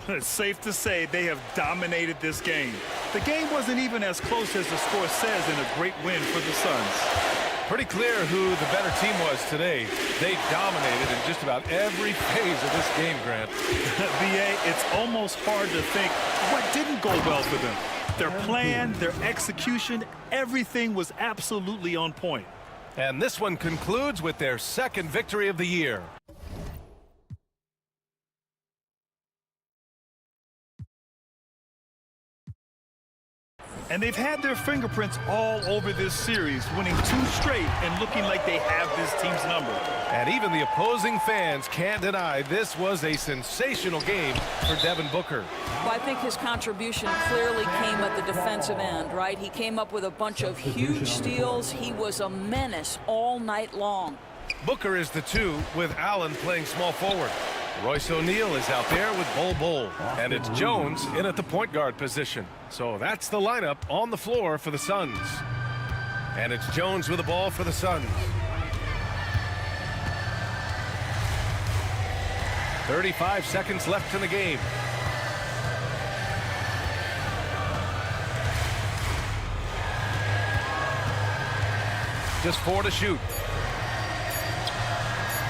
It's safe to say they have dominated this game. The game wasn't even as close as the score says in a great win for the Suns. Pretty clear who the better team was today. They dominated in just about every phase of this game, Grant. BA, it's almost hard to think what didn't go well for them. Their plan, their execution, everything was absolutely on point. And this one concludes with their second victory of the year. And they've had their fingerprints all over this series, winning 2 straight and looking like they have this team's number. And even the opposing fans can't deny this was a sensational game for Devin Booker. Well, I think his contribution clearly came at the defensive end, right? He came up with a bunch of huge steals. He was a menace all night long. Booker is the 2 with Allen playing small forward. Royce O'Neal is out there with Bol. And it's Jones in at the point guard position. So that's the lineup on the floor for the Suns. And it's Jones with the ball for the Suns. 35 seconds left in the game. Just 4 to shoot.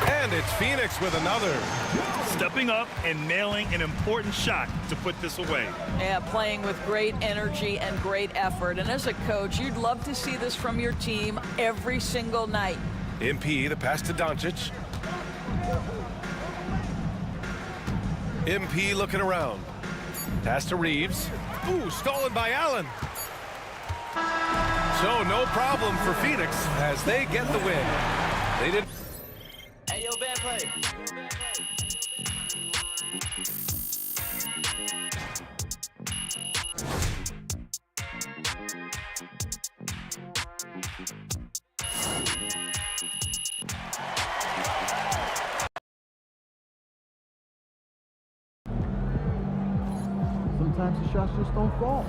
And it's Phoenix with another. Stepping up and nailing an important shot to put this away. Yeah, playing with great energy and great effort. And as a coach, you'd love to see this from your team every single night. MP, the pass to Doncic. MP looking around. Pass to Reeves. Ooh, stolen by Allen. So no problem for Phoenix as they get the win. They did. Hey, yo, bad play. Sometimes the shots just don't fall.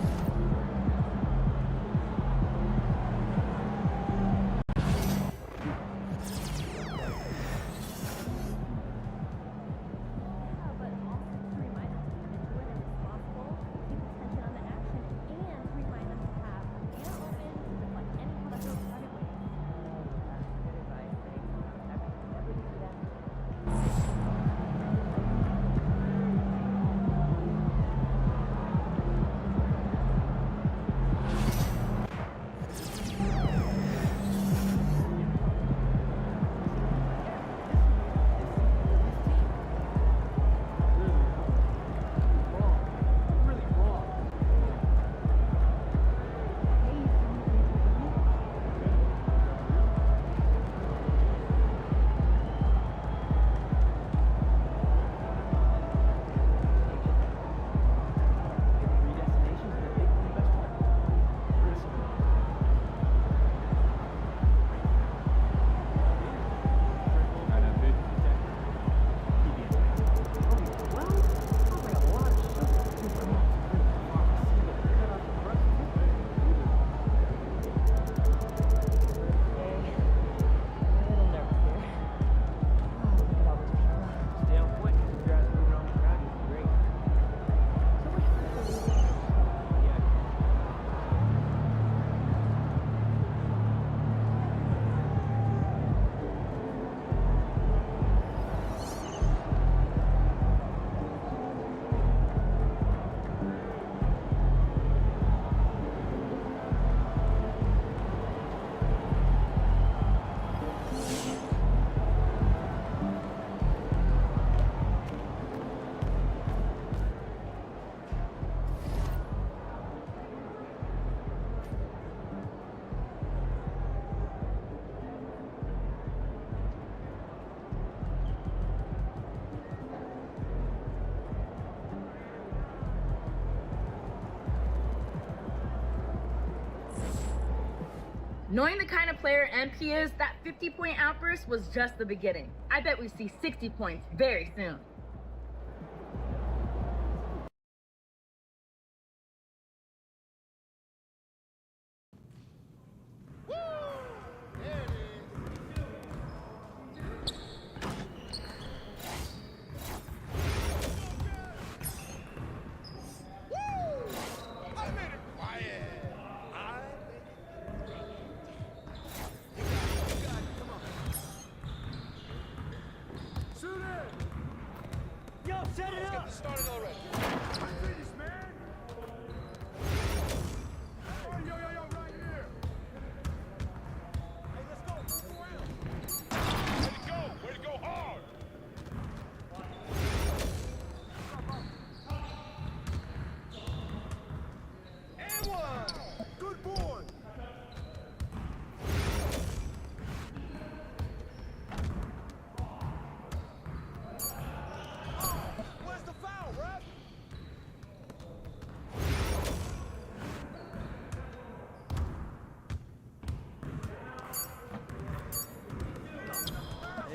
Knowing the kind of player MP is, that 50-point outburst was just the beginning. I bet we see 60 points very soon.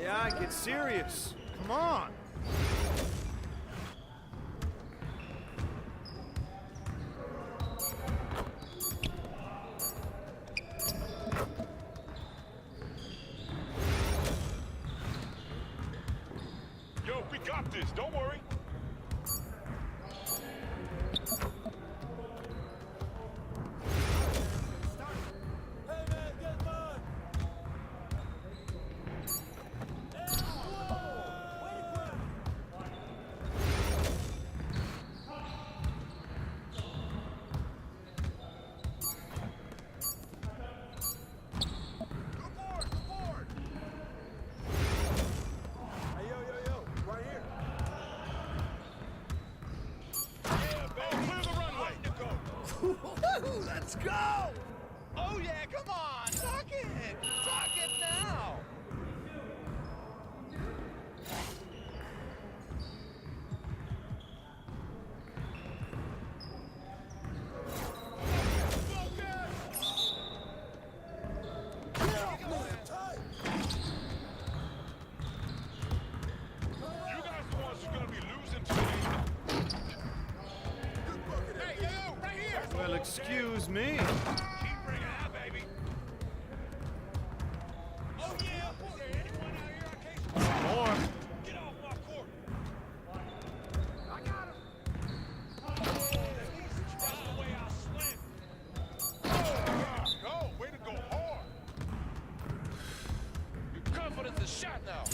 Yeah, get serious. Come on. Yo, we got this. Don't worry. Let's go! Oh yeah, come on! Talk it! Talk it now! You guys the ones who are gonna be losing today. Hey, yo, right here! Well, excuse me. Keep bringing it out, baby. Oh yeah, is there anyone out here on case? More. Get off my court. I got him. That's the way I slam. Go, way to go hard. Your confidence is shot now.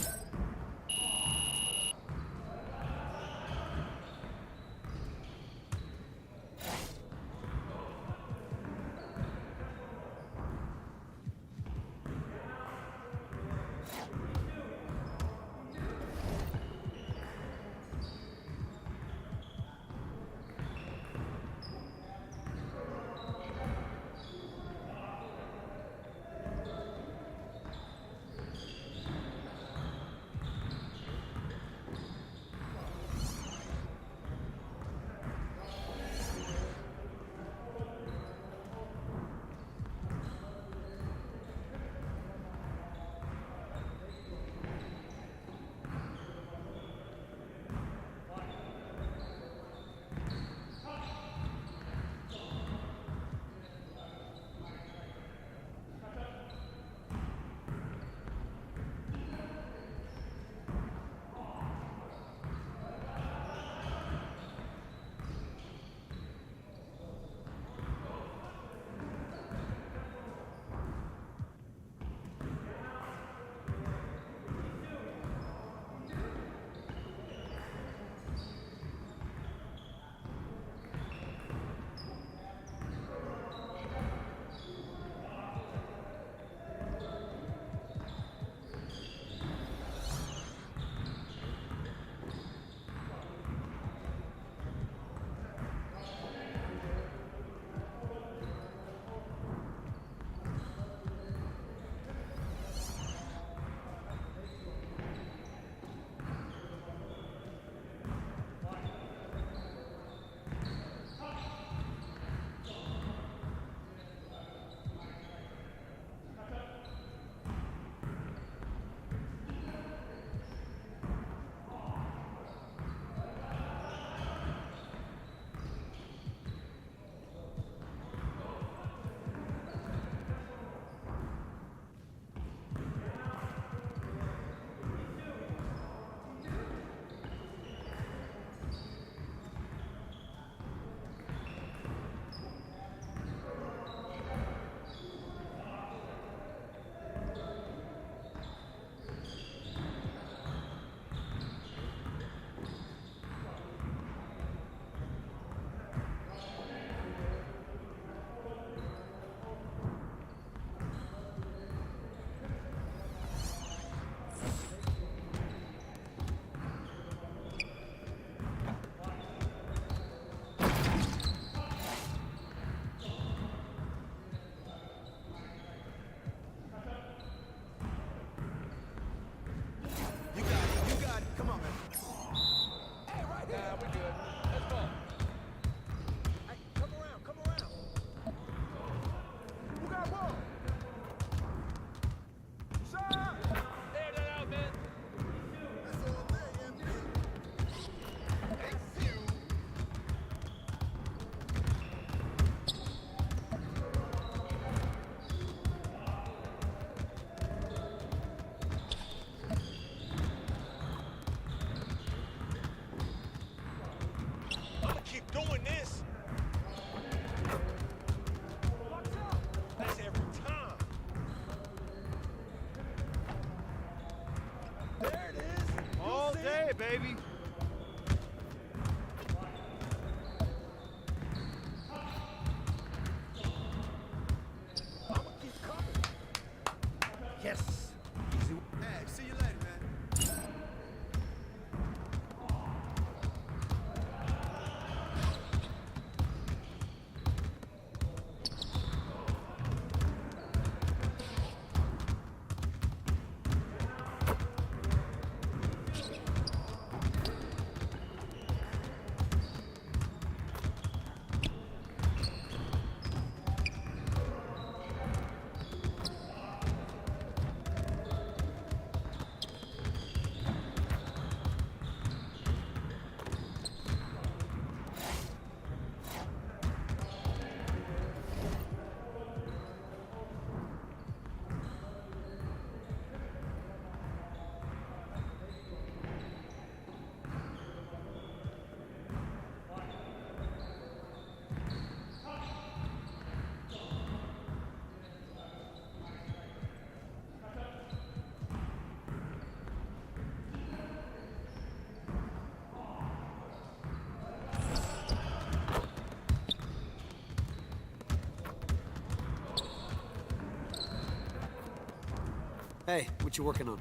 baby. Yes. Hey, see you later, man. Hey, what you working on?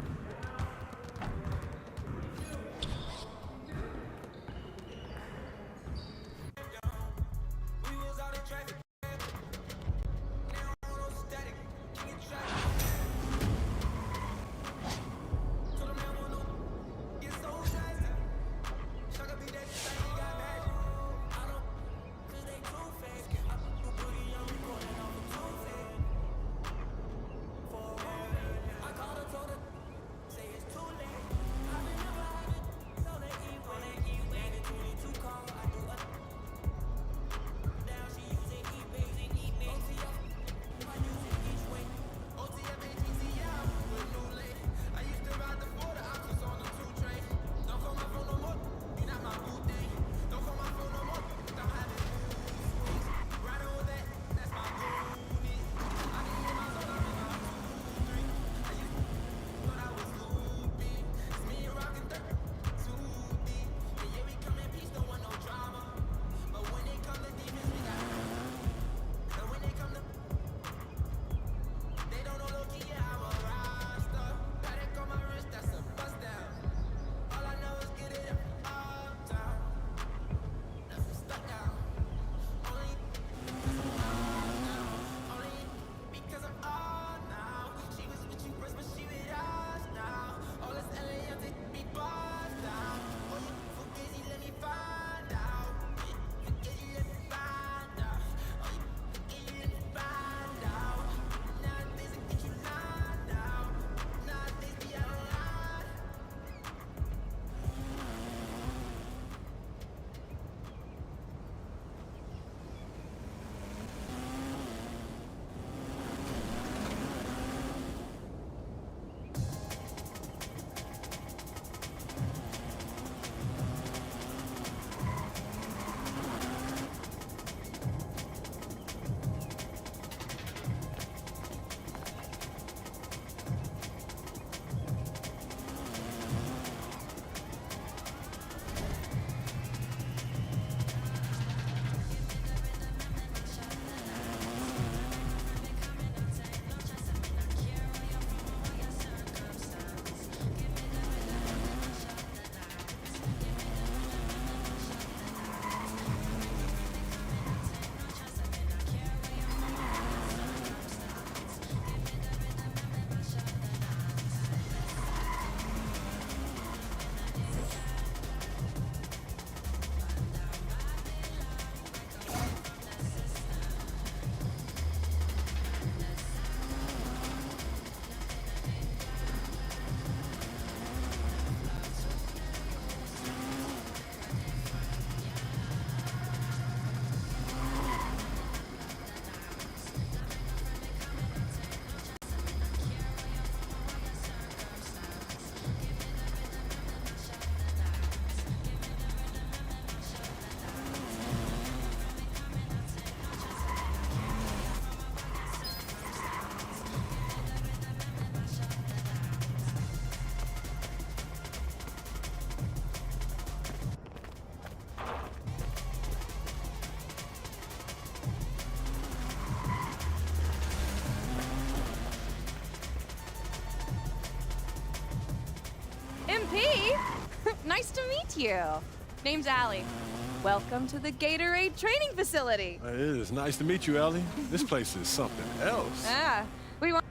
Nice to meet you. Name's Allie. Welcome to the Gatorade training facility. It is nice to meet you, Ellie. This place is something else. Ah, we want.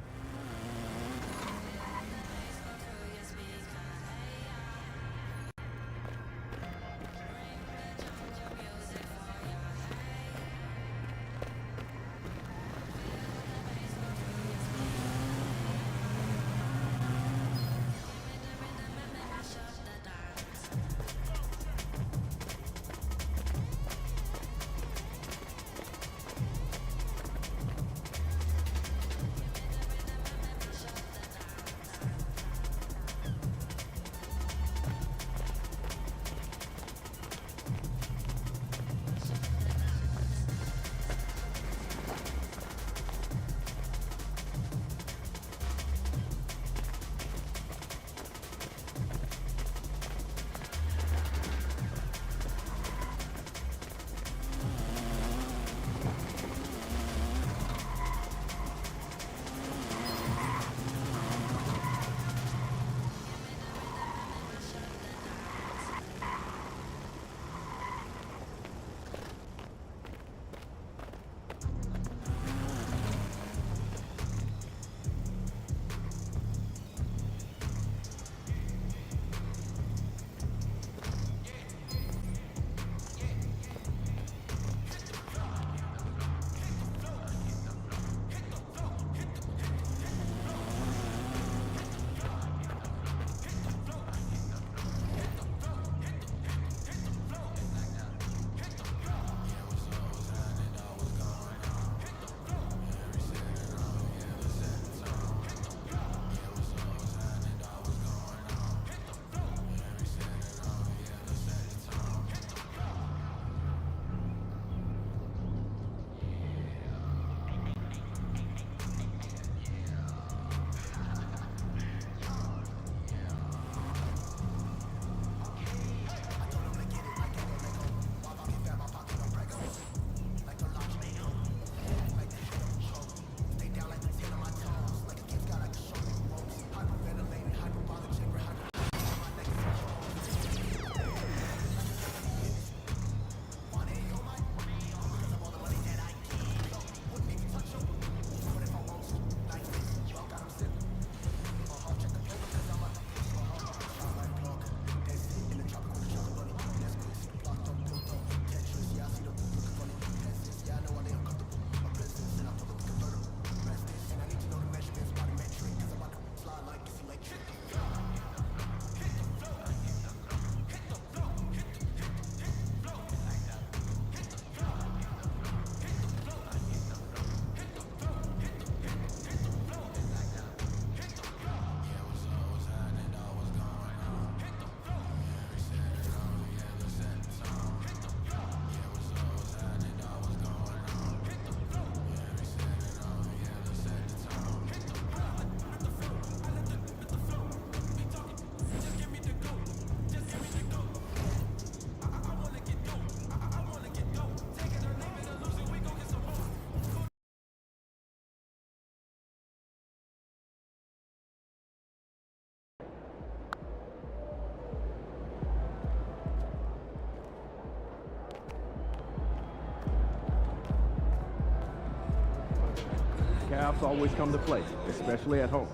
Cavs always come to play, especially at home.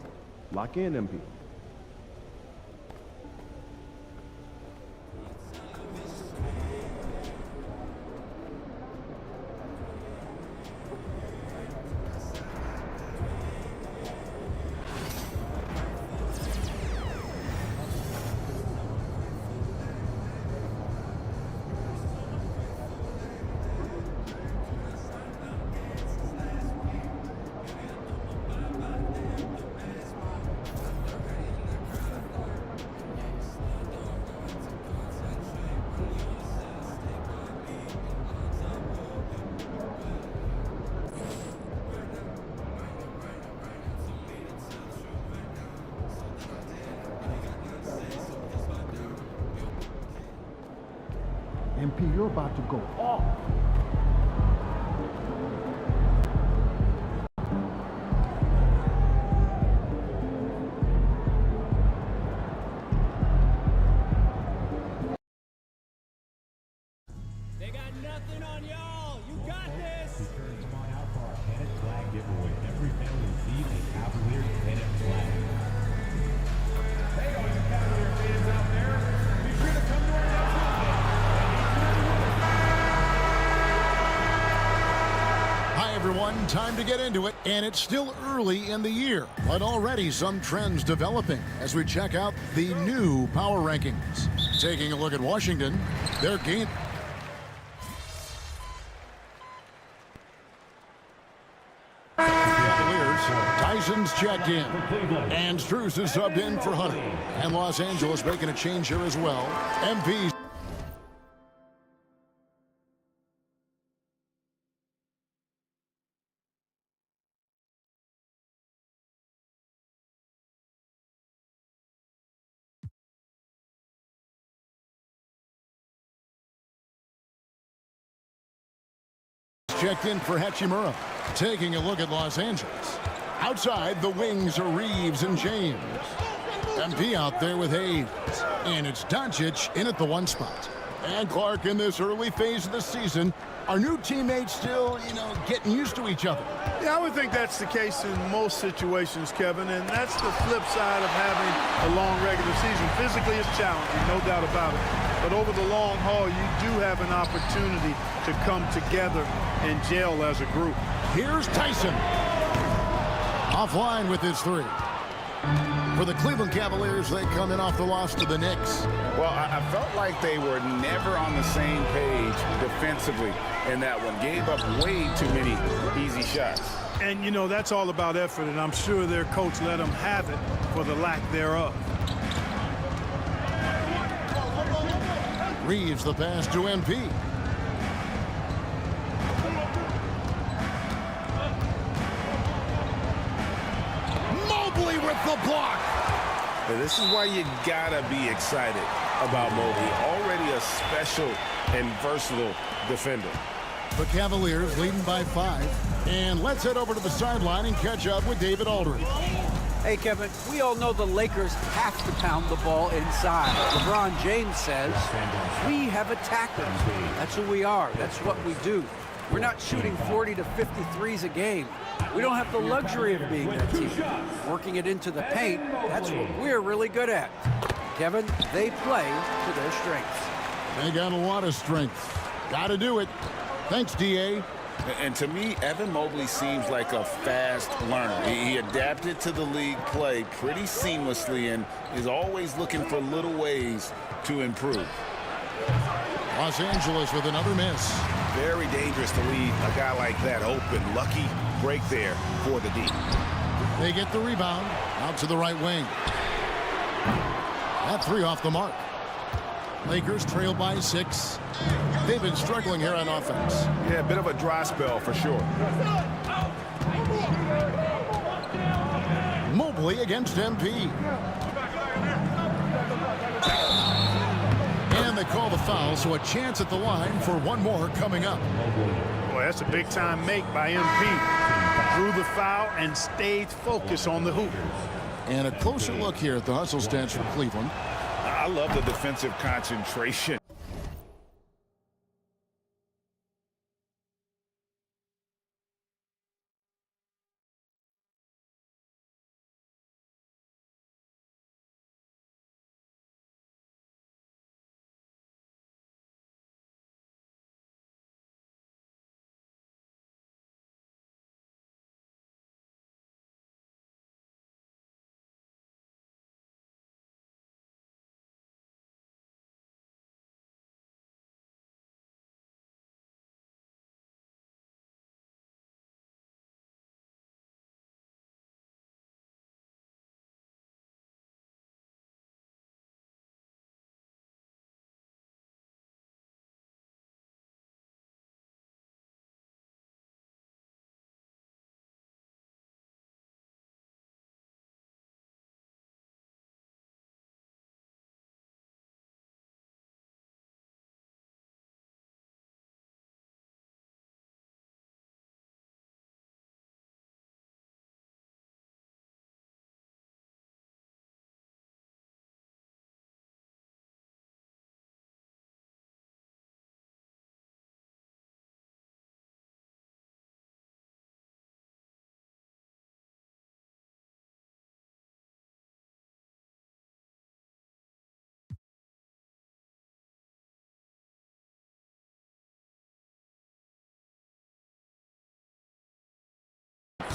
Lock in, MP. MP, you're about to go off. Nothing on y'all. You got this. Come on out for our pennant flag giveaway. Every fan will receive a Cavaliers pennant flag. Hey, all you Cavalier fans out there, be sure to come to our next Hi, everyone. Time to get into it. And it's still early in the year, but already some trends developing as we check out the new power rankings. Taking a look at Washington, their game. Cavaliers, Tyson's checked in. And Strus is subbed in for Hunter. And Los Angeles making a change here as well. MP's. Checked in for Hachimura. Taking a look at Los Angeles. Outside, the wings are Reeves and James. MP out there with Hayes. And it's Doncic in at the 1 spot. And Clark in this early phase of the season. Our new teammates still, getting used to each other. Yeah, I would think that's the case in most situations, Kevin, and that's the flip side of having a long regular season. Physically, it's challenging, no doubt about it. But over the long haul, you do have an opportunity to come together and gel as a group. Here's Tyson. Offline with his 3. For the Cleveland Cavaliers, they come in off the loss to the Knicks. Well, I felt like they were never on the same page defensively in that one. Gave up way too many easy shots. And, that's all about effort, and I'm sure their coach let them have it for the lack thereof. Reeves the pass to MP. Mobley with the block. This is why you gotta be excited about Mobley. Already a special and versatile defender. The Cavaliers leading by 5. And let's head over to the sideline and catch up with David Aldridge. Hey, Kevin, we all know the Lakers have to pound the ball inside. LeBron James says, we have attackers. That's who we are. That's what we do. We're not shooting 40 to 53s a game. We don't have the luxury of being that team. Working it into the paint, that's what we're really good at. Kevin, they play to their strengths. They got a lot of strength. Gotta do it. Thanks, D.A. And to me, Evan Mobley seems like a fast learner. He adapted to the league play pretty seamlessly and is always looking for little ways to improve. Los Angeles with another miss. Very dangerous to leave a guy like that open. Lucky break there for the D. They get the rebound out to the right wing. That 3 off the mark. Lakers trail by 6. They've been struggling here on offense. Yeah, a bit of a dry spell for sure. Mobley against MP. And they call the foul, so a chance at the line for one more coming up. Boy, that's a big-time make by MP. Drew the foul and stayed focused on the hoop. And a closer look here at the hustle stats for Cleveland. I love the defensive concentration.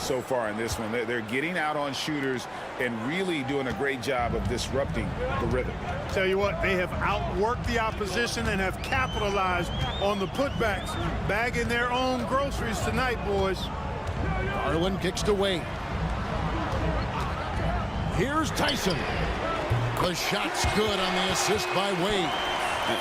so far in this one. They're getting out on shooters and really doing a great job of disrupting the rhythm. Tell you what, they have outworked the opposition and have capitalized on the putbacks, bagging their own groceries tonight, boys. Garland kicks to Wade. Here's Tyson. The shot's good on the assist by Wade.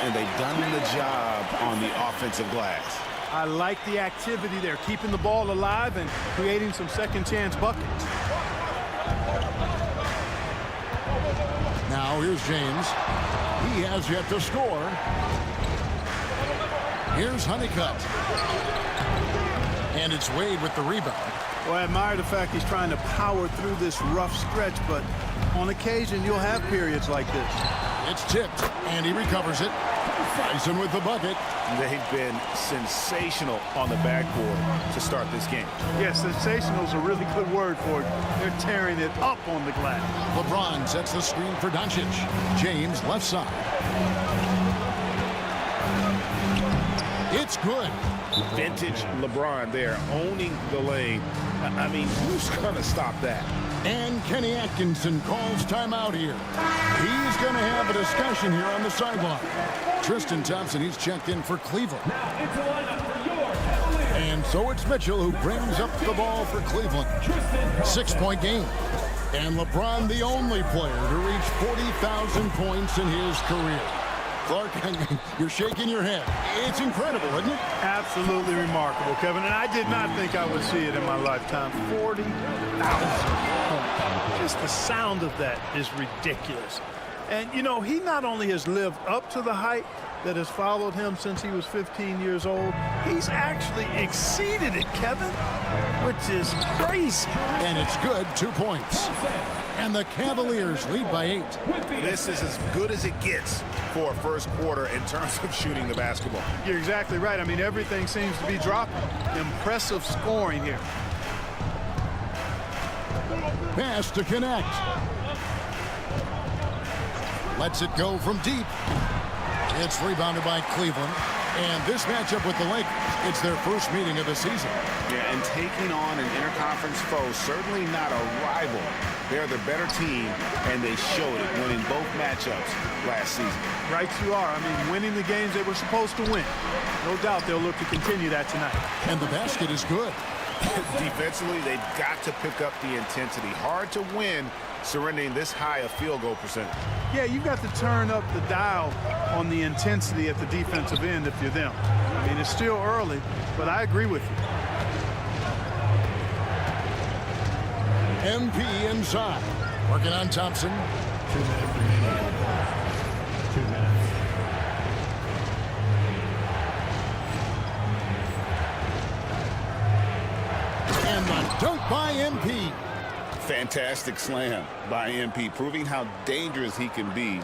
And they've done the job on the offensive glass. I like the activity there, keeping the ball alive and creating some second chance buckets. Now here's James. He has yet to score. Here's Honeycutt. And it's Wade with the rebound. Well, I admire the fact he's trying to power through this rough stretch, but on occasion you'll have periods like this. It's tipped, and he recovers it. Tyson with the bucket. They've been sensational on the backboard to start this game. Yes, sensational is a really good word for it. They're tearing it up on the glass. LeBron sets the screen for Doncic. James left side. It's good. Vintage LeBron there, owning the lane. I mean, who's going to stop that? And Kenny Atkinson calls timeout here. He's going to have a discussion here on the sideline. Tristan Thompson, he's checked in for Cleveland. And so it's Mitchell who brings up the ball for Cleveland. 6-point game. And LeBron, the only player to reach 40,000 points in his career. Clark, you're shaking your head. It's incredible, isn't it? Absolutely remarkable, Kevin. And I did not think I would see it in my lifetime. 40,000 points. Just the sound of that is ridiculous. And, you know, he not only has lived up to the height that has followed him since he was 15 years old, he's actually exceeded it, Kevin, which is crazy. And it's good, 2 points. And the Cavaliers lead by 8. This is as good as it gets for a first quarter in terms of shooting the basketball. You're exactly right. I mean, everything seems to be dropping. Impressive scoring here. Pass to connect. Lets it go from deep. It's rebounded by Cleveland. And this matchup with the Lakers, it's their first meeting of the season. Yeah, and taking on an interconference foe, certainly not a rival. They're the better team, and they showed it winning both matchups last season. Right you are. I mean, winning the games they were supposed to win. No doubt they'll look to continue that tonight. And the basket is good. Defensively, they've got to pick up the intensity. Hard to win surrendering this high a field goal percentage. Yeah, you've got to turn up the dial on the intensity at the defensive end if you're them. I mean, it's still early, but I agree with you. MP inside. Working on Thompson. 2 minutes remaining. 2 minutes. And the dunk by MP. Fantastic slam by MP, proving how dangerous he can be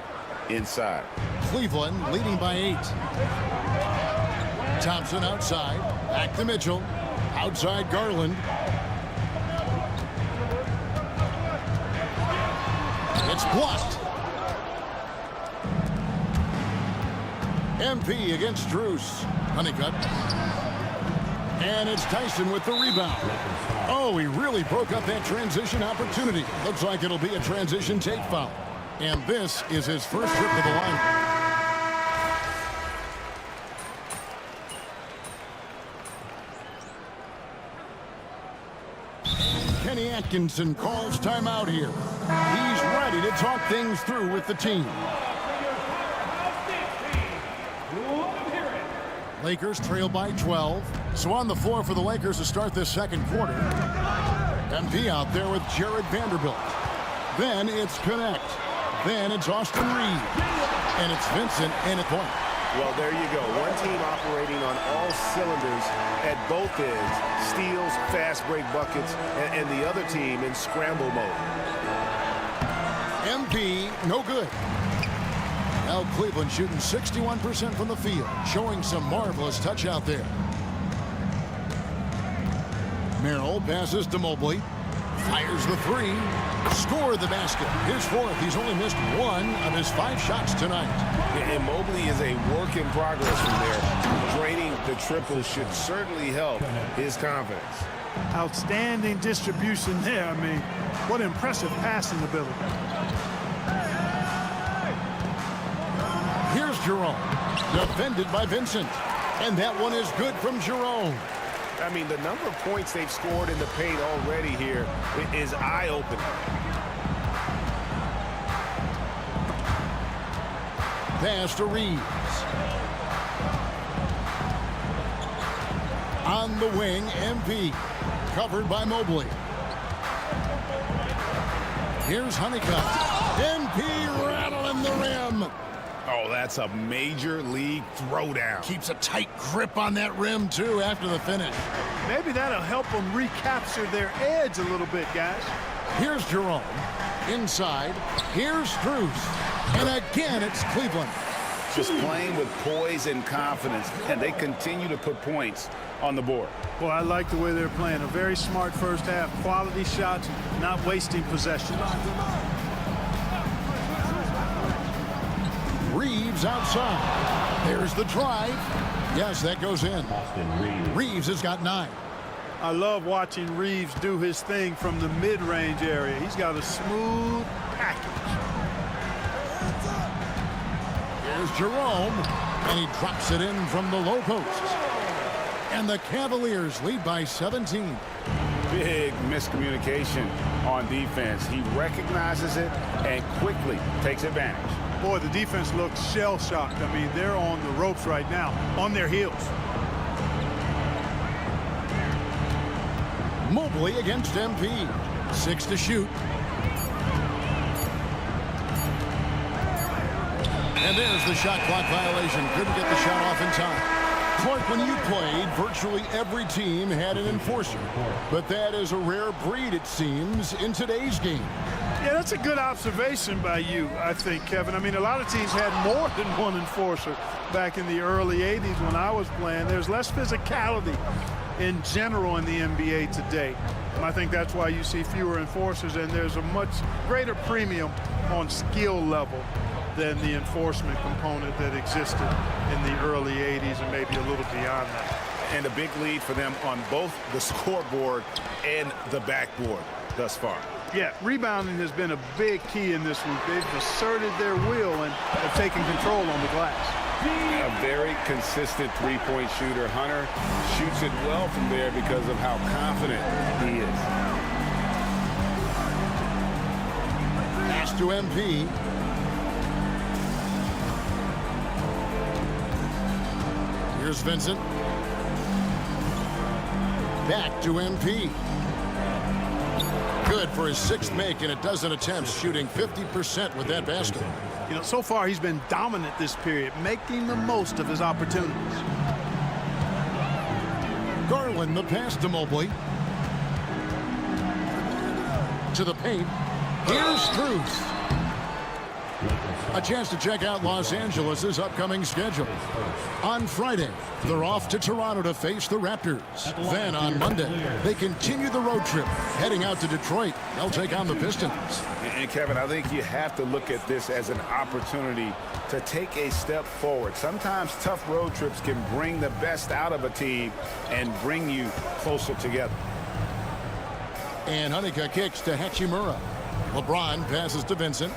inside. Cleveland leading by 8. Thompson outside. Back to Mitchell. Outside Garland. It's blocked. MP against Drews. Honeycutt. And it's Tyson with the rebound. Oh, he really broke up that transition opportunity. Looks like it'll be a transition take foul. And this is his first trip to the line. Kenny Atkinson calls timeout here. He's ready to talk things through with the team. Lakers trail by 12. So on the floor for the Lakers to start this second quarter. MP out there with Jared Vanderbilt. Then it's Connect. Then it's Austin Reed. And it's Vincent in at point. Well, there you go. One team operating on all cylinders at both ends. Steals, fast break buckets, and the other team in scramble mode. MP, no good. Now Cleveland shooting 61% from the field, showing some marvelous touch out there. Merrill passes to Mobley. Fires the 3. Scored the basket. His 4th. He's only missed 1 of his 5 shots tonight. And Mobley is a work in progress from there. Draining the triple should certainly help his confidence. Outstanding distribution there. I mean, what impressive passing ability. Here's Jerome, defended by Vincent. And that one is good from Jerome. I mean, the number of points they've scored in the paint already here is eye-opening. Pass to Reeves. On the wing, MP. Covered by Mobley. Here's Honeycutt. MP rattling the rim. Oh, that's a major league throwdown. Keeps a tight grip on that rim, too, after the finish. Maybe that'll help them recapture their edge a little bit, guys. Here's Jerome. Inside. Here's Strus. And again, it's Cleveland. Just playing with poise and confidence, and they continue to put points on the board. Well, I like the way they're playing. A very smart first half. Quality shots, not wasting possessions. Reeves outside. There's the drive. Yes, that goes in. Reeves has got 9. I love watching Reeves do his thing from the mid-range area. He's got a smooth package. Here's Jerome, and he drops it in from the low post. And the Cavaliers lead by 17. Big miscommunication on defense. He recognizes it and quickly takes advantage. Boy, the defense looks shell-shocked. I mean, they're on the ropes right now, on their heels. Mobley against MP. 6 to shoot. And there's the shot clock violation. Couldn't get the shot off in time. Clark, when you played, virtually every team had an enforcer. But that is a rare breed, it seems, in today's game. Yeah, that's a good observation by you, I think, Kevin. I mean, a lot of teams had more than one enforcer back in the early 80s when I was playing. There's less physicality in general in the NBA today. And I think that's why you see fewer enforcers, and there's a much greater premium on skill level than the enforcement component that existed in the early 80s and maybe a little beyond that. And a big lead for them on both the scoreboard and the backboard thus far. Yeah, rebounding has been a big key in this week. They've asserted their will and have taken control on the glass. A very consistent three-point shooter. Hunter shoots it well from there because of how confident he is. Pass to MP. Here's Vincent. Back to MP. Good for his 6th make in a dozen attempts, shooting 50% with that basket. You know, so far he's been dominant this period, making the most of his opportunities. Garland, the pass to Mobley. To the paint. Here's Strus. A chance to check out Los Angeles' upcoming schedule. On Friday, they're off to Toronto to face the Raptors. Then on Monday, they continue the road trip, heading out to Detroit. They'll take on the Pistons. And Kevin, I think you have to look at this as an opportunity to take a step forward. Sometimes tough road trips can bring the best out of a team and bring you closer together. And Honeycutt kicks to Hachimura. LeBron passes to Vincent.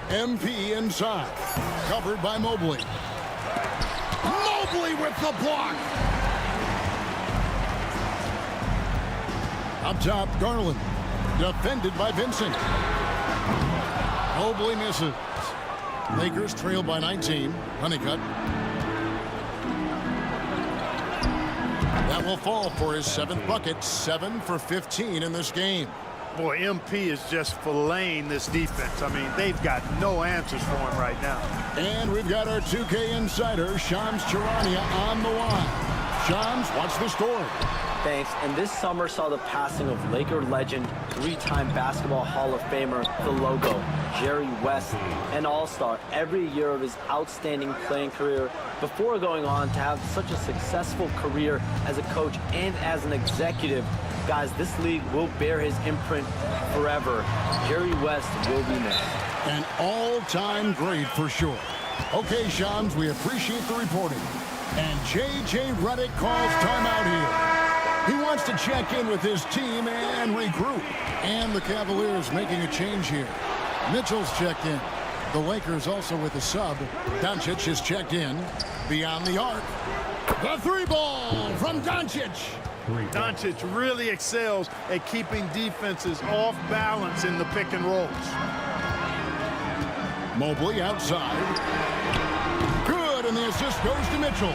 MP inside. Covered by Mobley. Mobley with the block. Up top, Garland. Defended by Vincent. Mobley misses. Lakers trail by 19. Honeycutt. That will fall for his 7th bucket. 7 for 15 in this game. Boy, MP is just filleting this defense. I mean, they've got no answers for him right now. And we've got our 2K insider, Shams Charania, on the line. Shams, what's the story? Thanks. And this summer saw the passing of Laker legend, 3-time Basketball Hall of Famer, the logo, Jerry West, an all-star every year of his outstanding playing career before going on to have such a successful career as a coach and as an executive. Guys, this league will bear his imprint forever. Jerry West will be missed. An all-time great for sure. Okay, Shams, we appreciate the reporting. And J.J. Redick calls timeout here. He wants to check in with his team and regroup. And the Cavaliers making a change here. Mitchell's checked in. The Lakers also with a sub. Doncic is checked in. Beyond the arc. The three ball from Doncic. Doncic really excels at keeping defenses off balance in the pick and rolls. Mobley outside. Good, and the assist goes to Mitchell.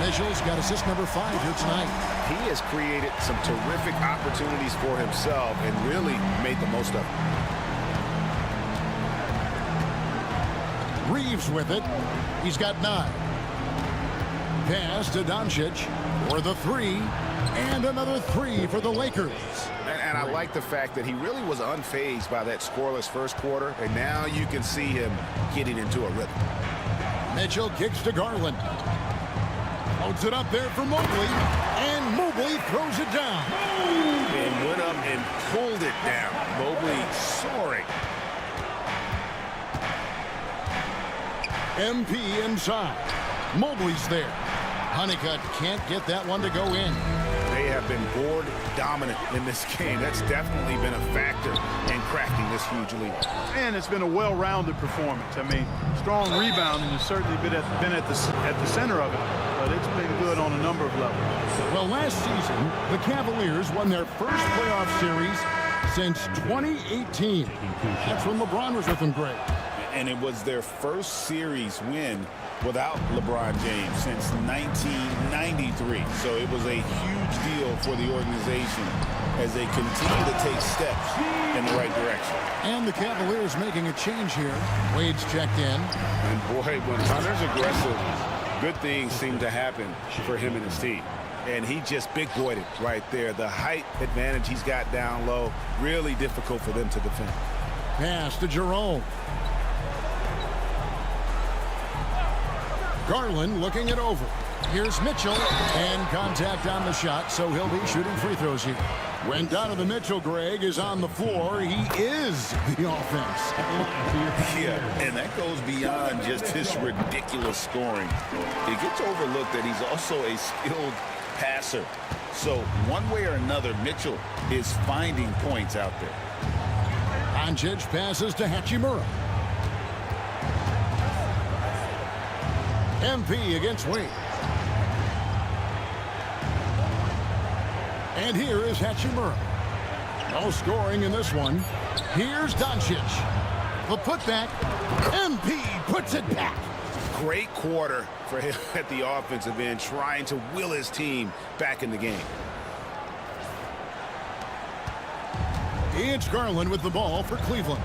Mitchell's got assist number 5 here tonight. He has created some terrific opportunities for himself and really made the most of it. Reeves with it. He's got 9. Pass to Doncic for the 3, and another 3 for the Lakers. And I like the fact that he really was unfazed by that scoreless first quarter, and now you can see him getting into a rhythm. Mitchell kicks to Garland. Holds it up there for Mobley, and Mobley throws it down. And went up and pulled it down. Mobley soaring. MP inside. Mobley's there. Honeycutt can't get that one to go in. They have been board dominant in this game. That's definitely been a factor in cracking this huge lead. And it's been a well-rounded performance. I mean, strong rebounding has certainly been at the center of it, but it's been good on a number of levels. Well, last season, the Cavaliers won their first playoff series since 2018. That's when LeBron was with them, Greg. And it was their first series win without LeBron James since 1993. So it was a huge deal for the organization as they continue to take steps in the right direction. And the Cavaliers making a change here. Wade's checked in. And boy, when Hunter's aggressive, good things seem to happen for him and his team. And he just big-boyed it right there. The height advantage he's got down low, really difficult for them to defend. Pass to Jerome. Garland looking it over. Here's Mitchell, and contact on the shot, so he'll be shooting free throws here. When Donovan Mitchell, Greg, is on the floor, he is the offense. Yeah, and that goes beyond just his ridiculous scoring. It gets overlooked that he's also a skilled passer. So one way or another, Mitchell is finding points out there. Doncic passes to Hachimura. MP against Wade. And here is Hachimura. No scoring in this one. Here's Doncic. The putback. MP puts it back. Great quarter for him at the offensive end, trying to will his team back in the game. It's Garland with the ball for Cleveland.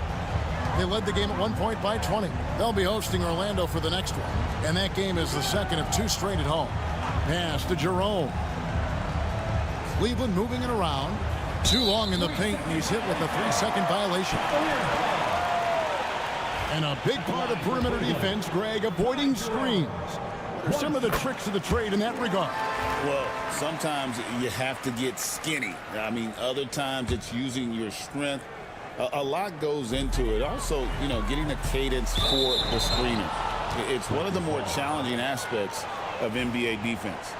They led the game at 1 point by 20. They'll be hosting Orlando for the next one. And that game is the second of 2 straight at home. Pass to Jerome. Cleveland moving it around. Too long in the paint, and he's hit with a 3-second violation. And a big part of perimeter defense, Greg, avoiding screens. What are some of the tricks of the trade in that regard? Well, sometimes you have to get skinny. I mean, other times it's using your strength. A lot goes into it. Also, you know, getting a cadence for the screener. It's one of the more challenging aspects of NBA defense.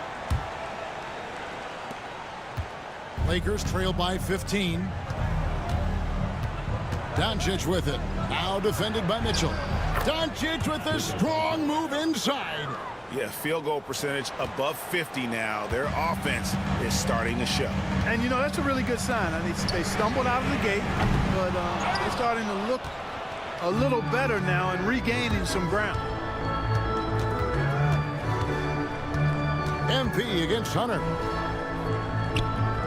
Lakers trail by 15. Doncic with it. Now defended by Mitchell. Doncic with a strong move inside. Yeah, field goal percentage above 50 now. Their offense is starting to show. And, you know, that's a really good sign. I mean, they stumbled out of the gate, but they're starting to look a little better now and regaining some ground. MP against Hunter.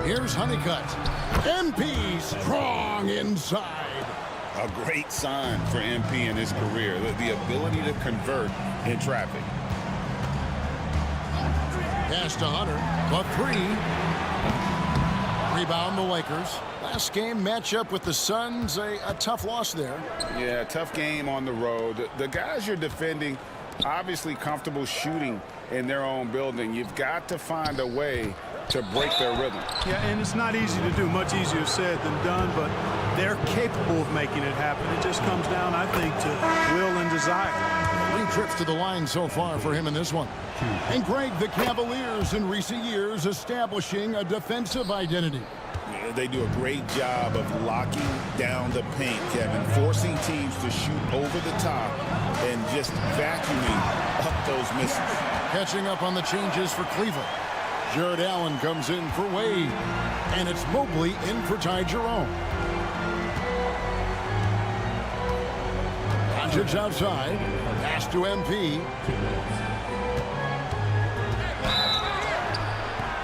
Here's Honeycutt. MP strong inside. A great sign for MP in his career, the ability to convert in traffic. Pass to Hunter. The 3. Rebound the Lakers. Last game matchup with the Suns, a tough loss there. Yeah, tough game on the road. The guys you're defending, obviously comfortable shooting in their own building. You've got to find a way to break their rhythm. Yeah, and it's not easy to do. Much easier said than done, but they're capable of making it happen. It just comes down, I think, to will and desire. trips to the line so far for him in this one. And Greg, the Cavaliers in recent years establishing a defensive identity. Yeah, they do a great job of locking down the paint, Kevin, forcing teams to shoot over the top and just vacuuming up those misses. Catching up on the changes for Cleveland. Jared Allen comes in for Wade. And it's Mobley in for Ty Jerome. Doncic outside. Pass to MP.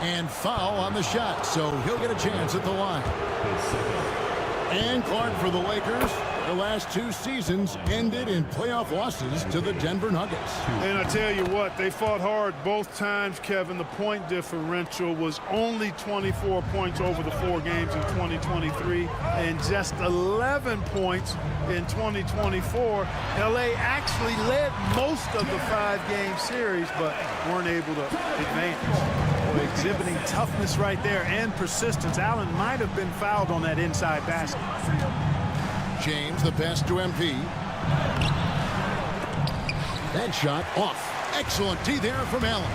And foul on the shot, so he'll get a chance at the line. And Clark for the Lakers. The last 2 seasons ended in playoff losses to the Denver Nuggets. And I tell you what, they fought hard both times, Kevin. The point differential was only 24 points over the 4 games in 2023 and just 11 points in 2024. LA actually led most of the 5-game series, but weren't able to advance. Exhibiting toughness right there and persistence. Allen might have been fouled on that inside basket. James, the pass to MP. That shot off. Excellent D there from Allen.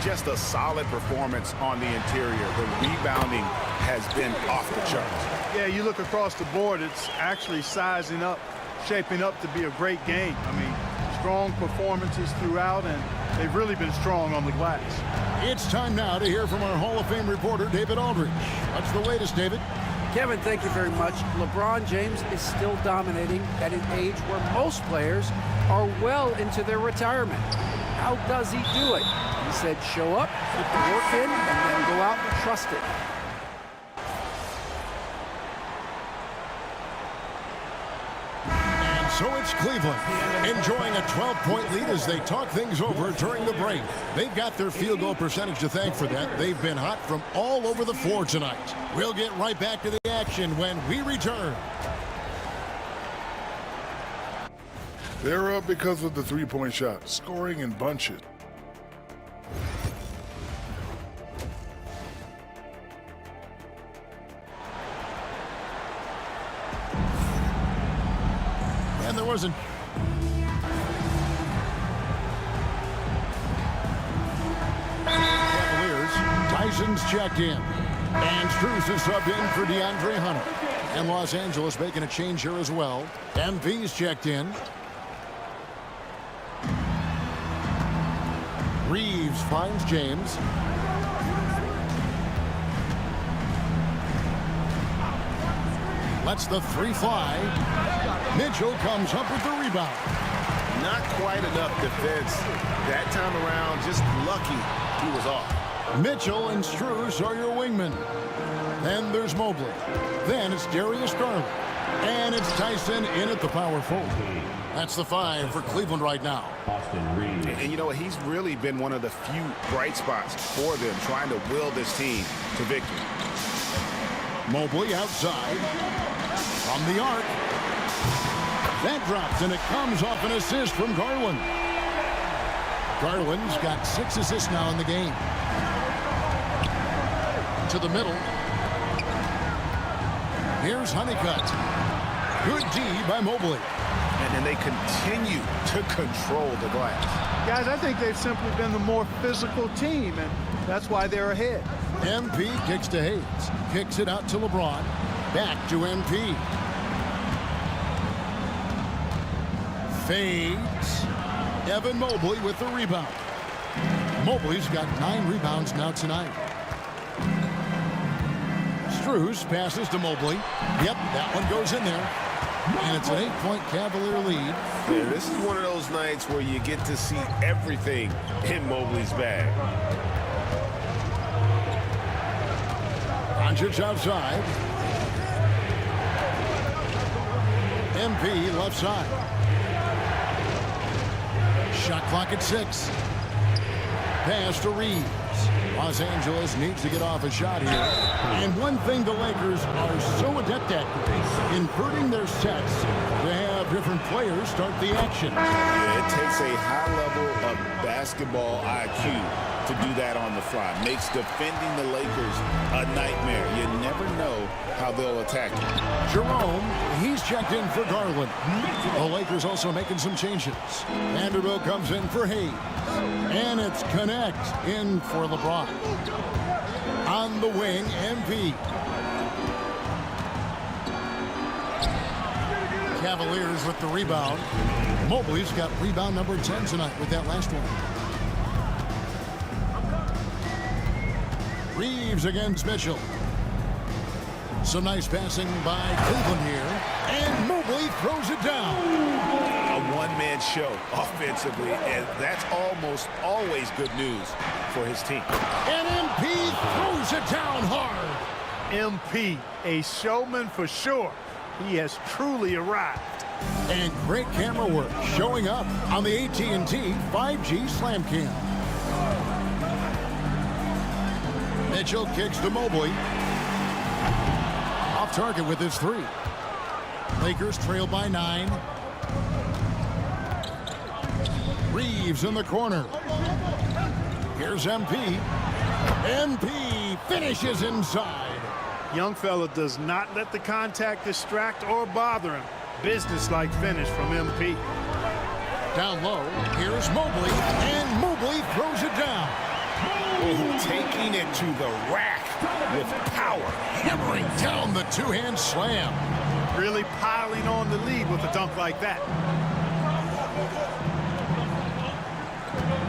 Just a solid performance on the interior. The rebounding has been off the charts. Yeah, you look across the board, it's actually sizing up, shaping up to be a great game. I mean, strong performances throughout, and they've really been strong on the glass. It's time now to hear from our Hall of Fame reporter, David Aldridge. What's the latest, David? Kevin, thank you very much. LeBron James is still dominating at an age where most players are well into their retirement. How does he do it? He said show up, put the work in, and then go out and trust it. So it's Cleveland enjoying a 12-point lead as they talk things over during the break. They've got their field goal percentage to thank for that. They've been hot from all over the floor tonight. We'll get right back to the action when we return. They're up because of the three-point shot, scoring in bunches. And there wasn't. Cavaliers, Tyson's checked in. And Strus is subbed in for DeAndre Hunter. And Los Angeles making a change here as well. MV's checked in. Reeves finds James. Lets the three fly. Mitchell comes up with the rebound. Not quite enough defense that time around. Just lucky he was off. Mitchell and Strus are your wingmen. Then there's Mobley. Then it's Darius Garland. And it's Tyson in at the power forward. That's the 5 for Cleveland right now. And you know what? He's really been one of the few bright spots for them, trying to will this team to victory. Mobley outside. From the arc. That drops, and it comes off an assist from Garland. Garland's got 6 assists now in the game. To the middle. Here's Honeycutt. Good D by Mobley. And then they continue to control the glass. Guys, I think they've simply been the more physical team, and that's why they're ahead. MP kicks to Hayes. Kicks it out to LeBron. Back to MP. Fades. Evan Mobley with the rebound. Mobley's got 9 rebounds now tonight. Strus passes to Mobley. Yep, that one goes in there. And it's an 8-point Cavalier lead. Yeah, this is one of those nights where you get to see everything in Mobley's bag. Doncic outside. MP left side. Shot clock at 6. Pass to Reeves. Los Angeles needs to get off a shot here. And one thing the Lakers are so adept at, inverting their sets to have different players start the action. Yeah, it takes a high level of basketball IQ to do that on the fly. Makes defending the Lakers a nightmare. You never know how they'll attack you. Jerome, he's checked in for Garland. The Lakers also making some changes. Vanderbilt comes in for Hayes. And it's Connect in for LeBron. On the wing, MP. Cavaliers with the rebound. Mobley's got rebound number 10 tonight with that last one. Reeves against Mitchell. Some nice passing by Cleveland here. And Mobley throws it down. A one-man show offensively, and that's almost always good news for his team. And MP throws it down hard. MP, a showman for sure. He has truly arrived. And great camera work showing up on the AT&T 5G Slam Cam. Mitchell kicks to Mobley. Off target with his three. Lakers trail by 9. Reeves in the corner. Here's MP. MP finishes inside. Young fella does not let the contact distract or bother him. Business-like finish from MP. Down low, here's Mobley, and Mobley throws it down. Oh, taking it to the rack with power. Hammering down the two-hand slam. Really piling on the lead with a dunk like that.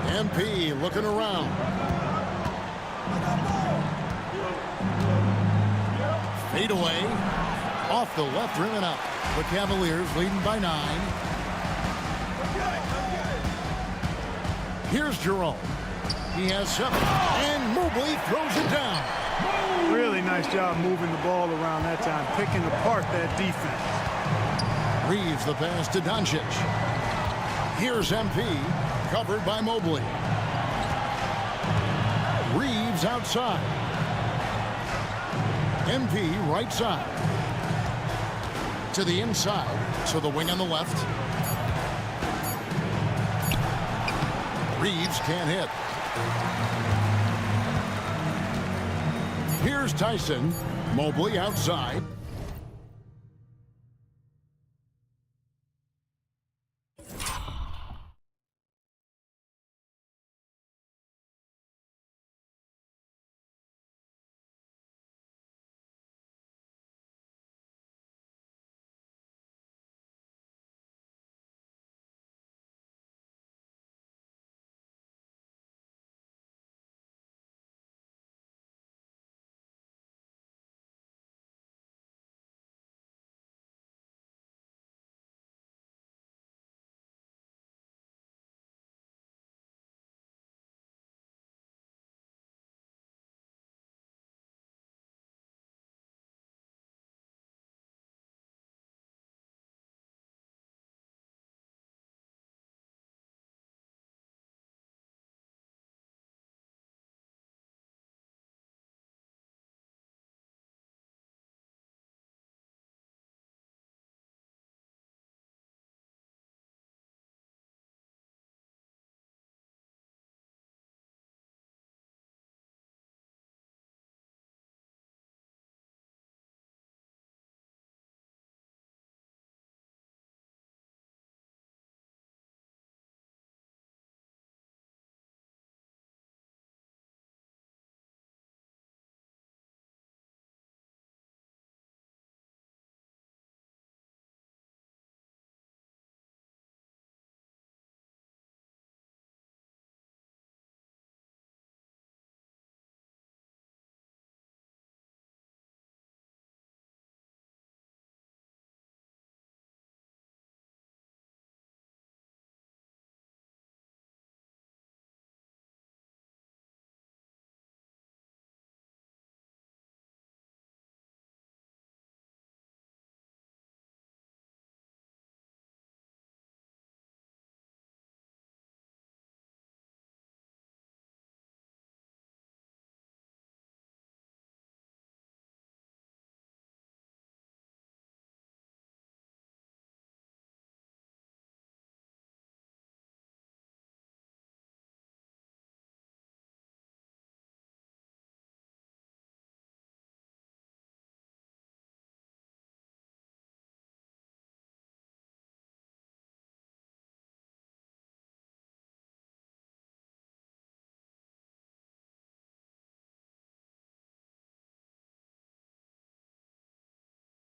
MP looking around. Fade away. Off the left rim and out. The Cavaliers leading by 9. Here's Jerome. He has 7. And Mobley throws it down. Really nice job moving the ball around that time, picking apart that defense. Reeves the pass to Doncic. Here's MP, covered by Mobley. Reeves outside. MP right side. To the inside, so the wing on the left. Reeves can't hit. Here's Tyson. Mobley outside.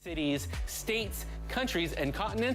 cities, states, countries, and continents.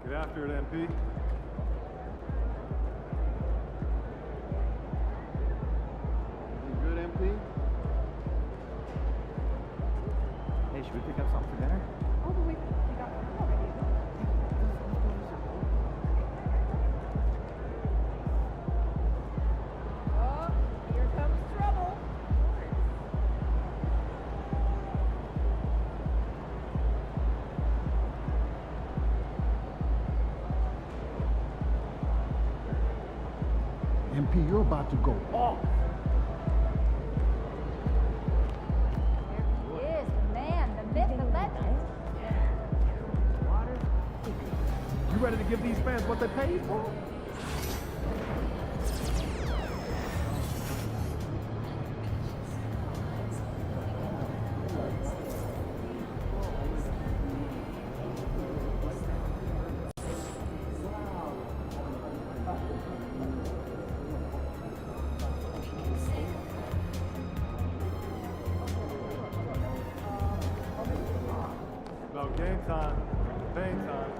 Get after it, MP. Good, MP? Hey, should we pick up something for dinner? Oh, we got food already. Oh, here comes trouble. MP, you're about to go off. There he is, the man, the myth, the legend. You ready to give these fans what they paid for? About game time, paying time.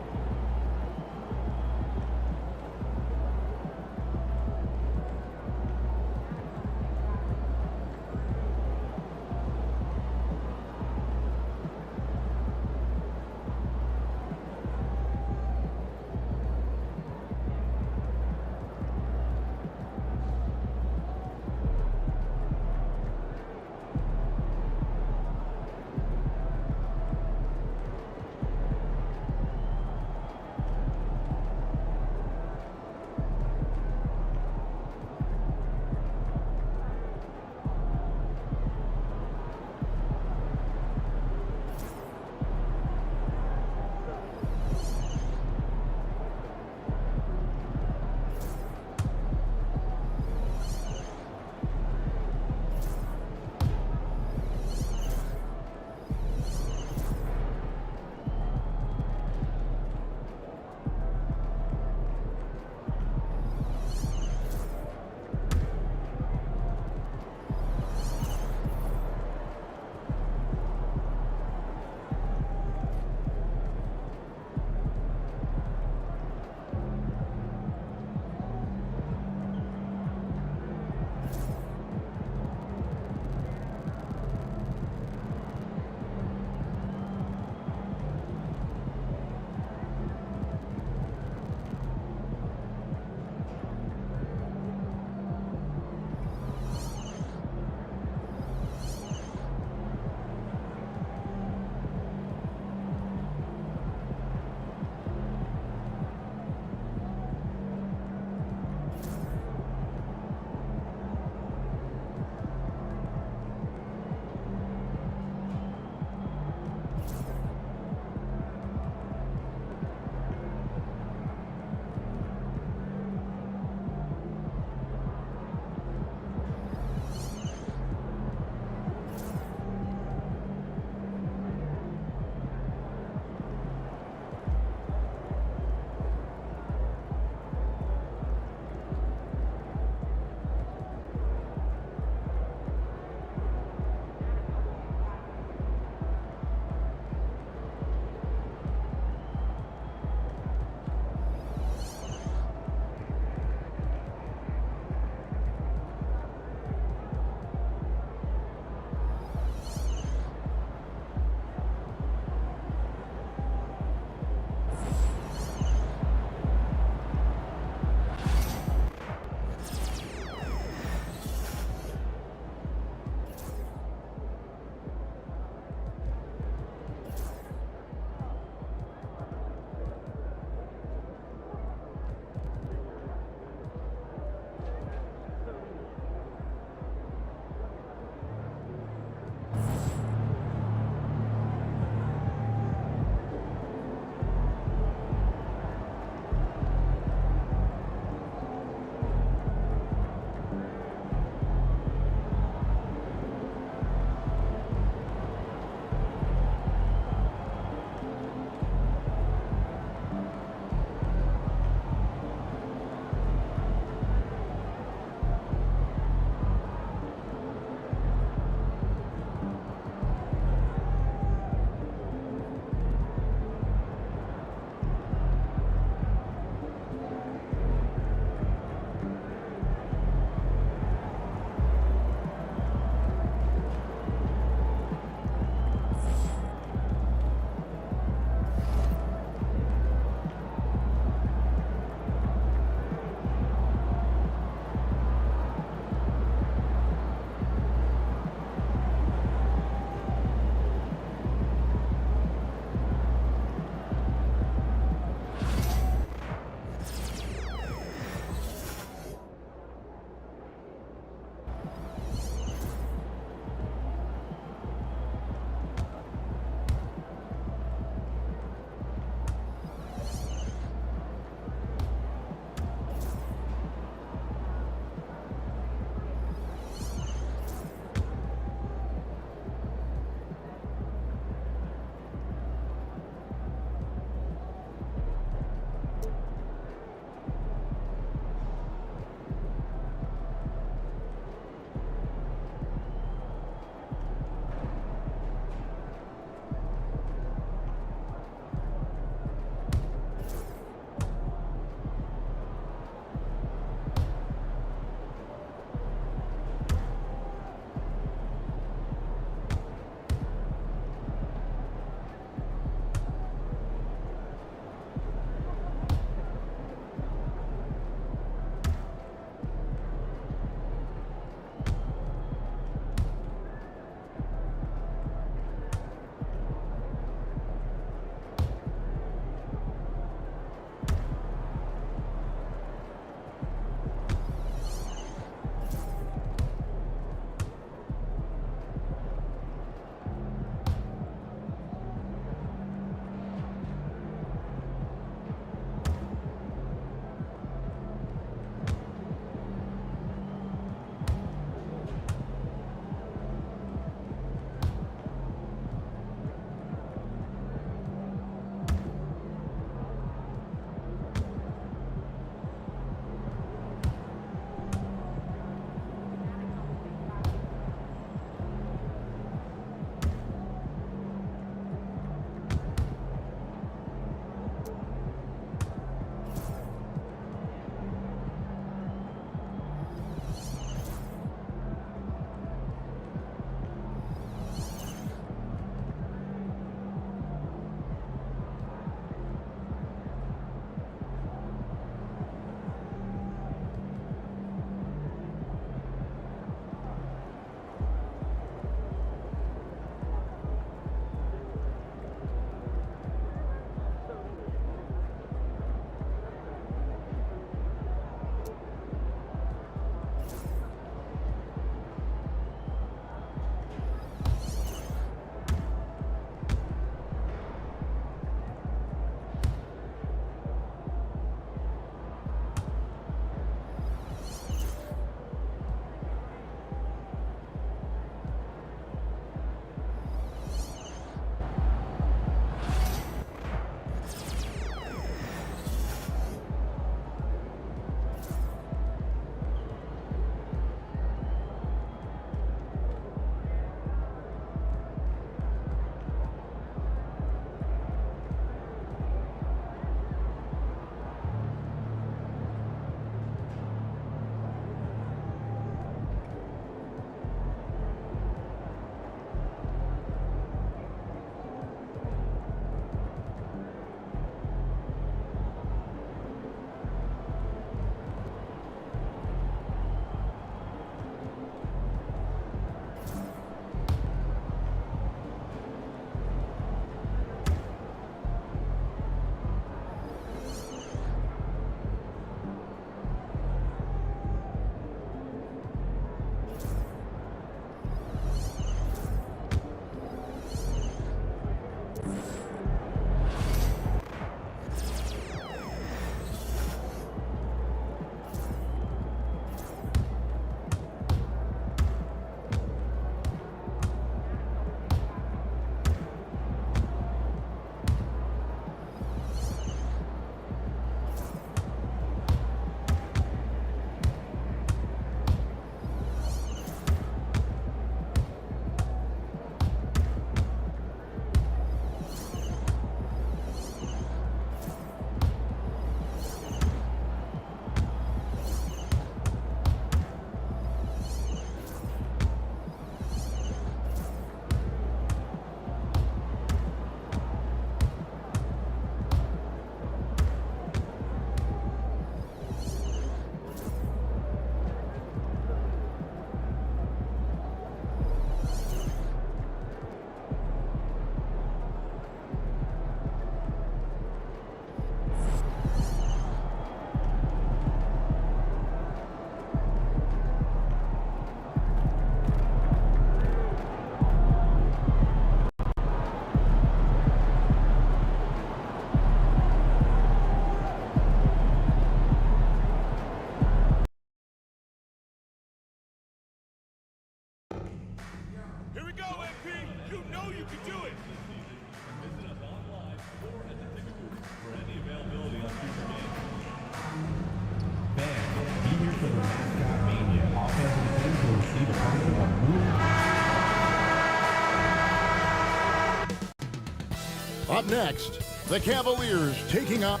Up next, the Cavaliers taking up.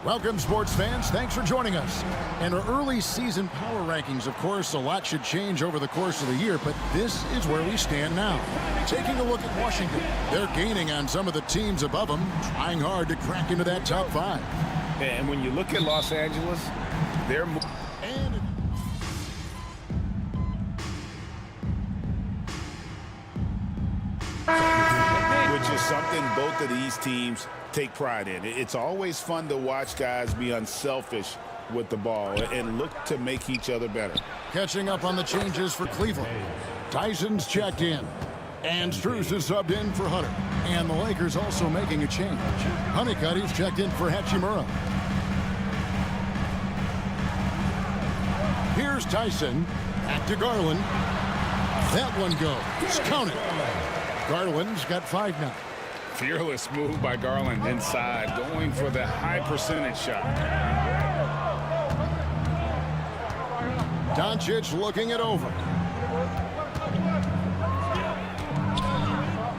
Welcome, sports fans. Thanks for joining us. In our early season power rankings, of course, a lot should change over the course of the year, but this is where we stand now. Taking a look at Washington, they're gaining on some of the teams above them, trying hard to crack into that top 5. And when you look at Los Angeles, they're which is something both of these teams take pride in. It's always fun to watch guys be unselfish with the ball and look to make each other better. Catching up on the changes for Cleveland. Tyson's checked in. And Strus is subbed in for Hunter. And the Lakers also making a change. Honeycutt is checked in for Hachimura. Here's Tyson. Back to Garland. That one goes. Count it. Garland's got 5 now. Fearless move by Garland inside, going for the high percentage shot. Doncic looking it over.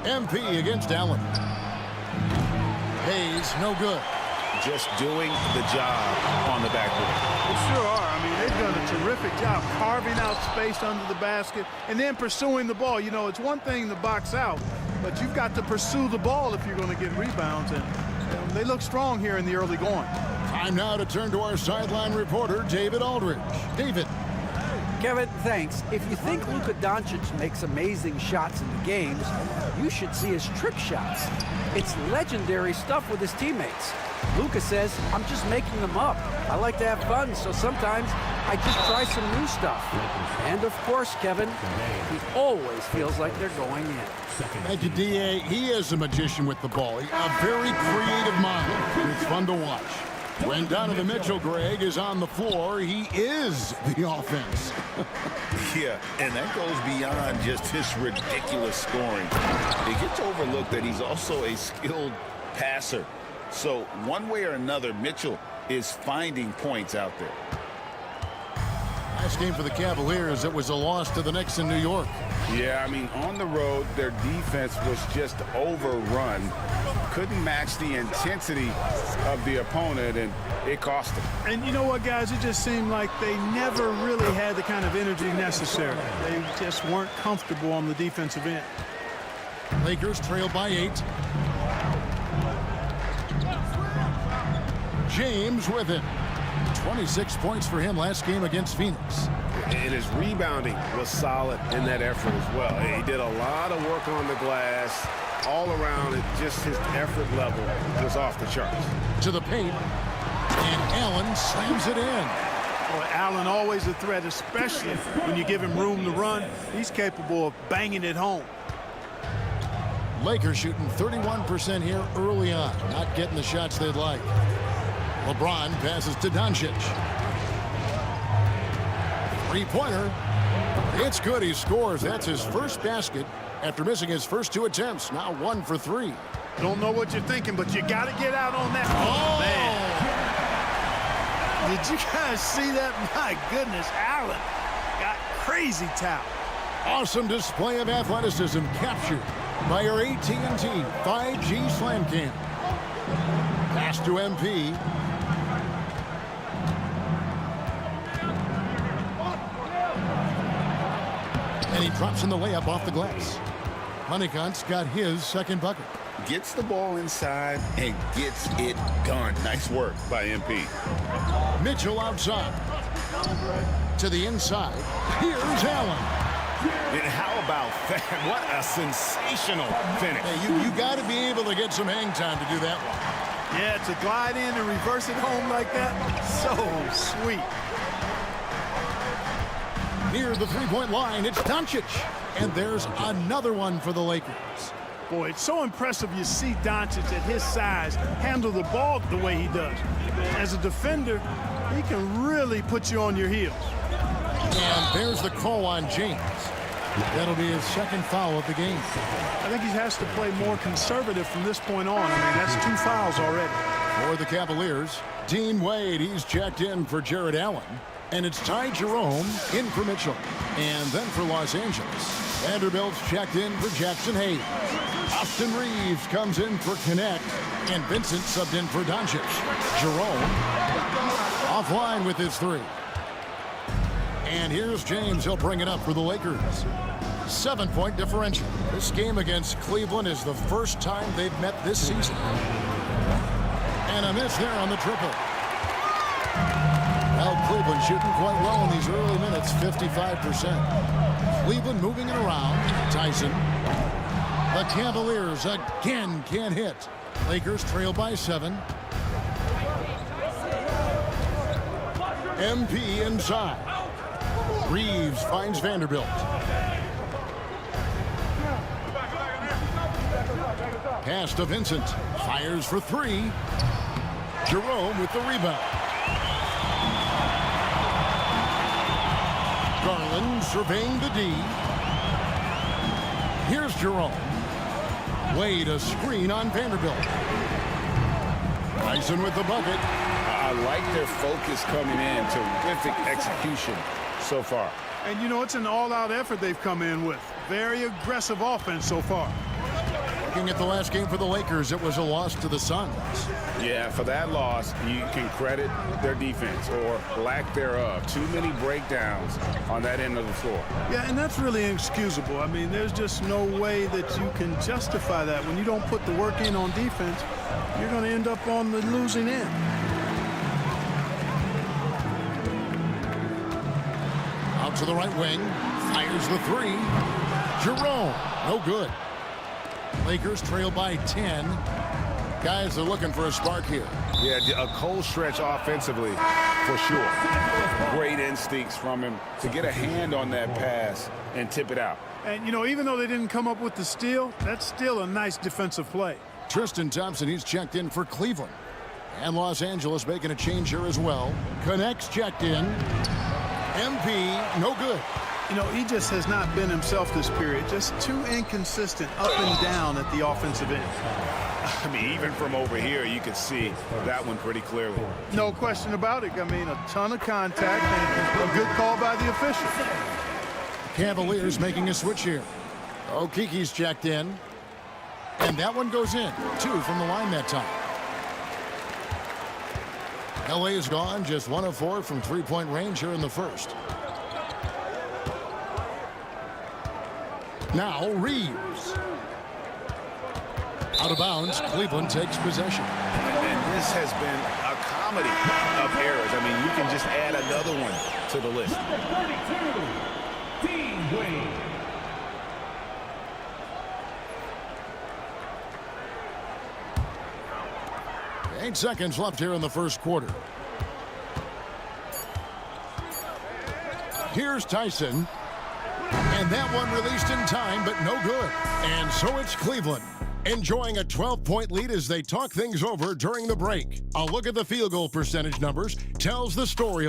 MP against Allen. Hayes, no good. Just doing the job on the backboard. They sure are. I mean, they've done a terrific job carving out space under the basket and then pursuing the ball. You know, it's one thing to box out, but you've got to pursue the ball if you're going to get rebounds. And they look strong here in the early going. Time now to turn to our sideline reporter, David Aldridge. David. Kevin, thanks. If you think Luka Doncic makes amazing shots in the games, you should see his trick shots. It's legendary stuff with his teammates. Luka says, I'm just making them up. I like to have fun, so sometimes I just try some new stuff. And of course, Kevin, he always feels like they're going in. Thank you, D.A. He is a magician with the ball. A very creative mind. It's fun to watch. When Donovan Mitchell, Greg, is on the floor, he is the offense. Yeah, and that goes beyond just his ridiculous scoring. It gets overlooked that he's also a skilled passer. So one way or another, Mitchell is finding points out there. Last game for the Cavaliers, it was a loss to the Knicks in New York. Yeah, I mean, on the road, their defense was just overrun. Couldn't match the intensity of the opponent, and it cost them. And you know what, guys? It just seemed like they never really had the kind of energy necessary. They just weren't comfortable on the defensive end. Lakers trail by 8. James with it. 26 points for him last game against Phoenix. And his rebounding was solid in that effort as well. He did a lot of work on the glass. All around, it just his effort level was off the charts. To the paint, and Allen slams it in. Boy, Allen always a threat, especially when you give him room to run. He's capable of banging it home. Lakers shooting 31% here early on, not getting the shots they'd like. LeBron passes to Doncic. 3-pointer. It's good. He scores. That's his first basket after missing his first 2 attempts. Now 1 for 3. Don't know what you're thinking, but you got to get out on that. Oh, man. Did you guys see that? My goodness, Allen got crazy talent. Awesome display of athleticism captured by our AT&T 5G Slam Cam. Pass to MP. And he drops in the layup off the glass. Honeycutt's got his second bucket. Gets the ball inside and gets it done. Nice work by MP. Mitchell outside. To the inside. Here's Allen. And how about that? What a sensational finish. Hey, you got to be able to get some hang time to do that one. Yeah, to glide in and reverse it home like that, so sweet. Near the 3-point line, it's Doncic. And there's another one for the Lakers. Boy, it's so impressive you see Doncic at his size handle the ball the way he does. As a defender, he can really put you on your heels. And there's the call on James. That'll be his second foul of the game. I think he has to play more conservative from this point on. I mean, that's 2 fouls already. For the Cavaliers, Dean Wade, he's checked in for Jared Allen. And it's Ty Jerome in for Mitchell. And then for Los Angeles, Vanderbilt's checked in for Jackson Hayes. Austin Reeves comes in for Connect. And Vincent subbed in for Doncic. Jerome offline with his 3. And here's James. He'll bring it up for the Lakers. 7-point differential. This game against Cleveland is the first time they've met this season. And a miss there on the triple. Well, Cleveland shooting quite well in these early minutes, 55%. Cleveland moving it around. Tyson. The Cavaliers again can't hit. Lakers trail by 7. MP inside. Reeves finds Vanderbilt. Pass to Vincent. Fires for 3. Jerome with the rebound. Garland surveying the D. Here's Jerome. Wade a screen on Vanderbilt. Tyson with the bucket. I like their focus coming in. Terrific execution so far. And, you know, it's an all-out effort they've come in with. Very aggressive offense so far. Looking at the last game for the Lakers, it was a loss to the Suns. Yeah, for that loss, you can credit their defense or lack thereof. Too many breakdowns on that end of the floor. Yeah, and that's really inexcusable. I mean, there's just no way that you can justify that. When you don't put the work in on defense, you're going to end up on the losing end. Out to the right wing. Fires the 3. Jerome. No good. Lakers trail by 10. Guys are looking for a spark here. Yeah, a cold stretch offensively for sure. Great instincts from him to get a hand on that pass and tip it out. And, you know, even though they didn't come up with the steal, that's still a nice defensive play. Tristan Thompson, he's checked in for Cleveland. And Los Angeles making a change here as well. Connects checked in. MP, no good. You know, he just has not been himself this period. Just too inconsistent up and down at the offensive end. I mean, even from over here, you can see that one pretty clearly. No question about it. I mean, a ton of contact and a good call by the official. Cavaliers making a switch here. Okiki's checked in. And that one goes in. 2 from the line that time. LA is gone. Just 1 of 4 from three-point range here in the first. Now Reeves. Out of bounds. Cleveland takes possession. And this has been a comedy of errors. I mean, you can just add another one to the list. 32, Team Wade. Eight seconds left here in the first quarter. Here's Tyson. And that one released in time, but no good. And so it's Cleveland, enjoying a 12-point lead as they talk things over during the break. A look at the field goal percentage numbers tells the story.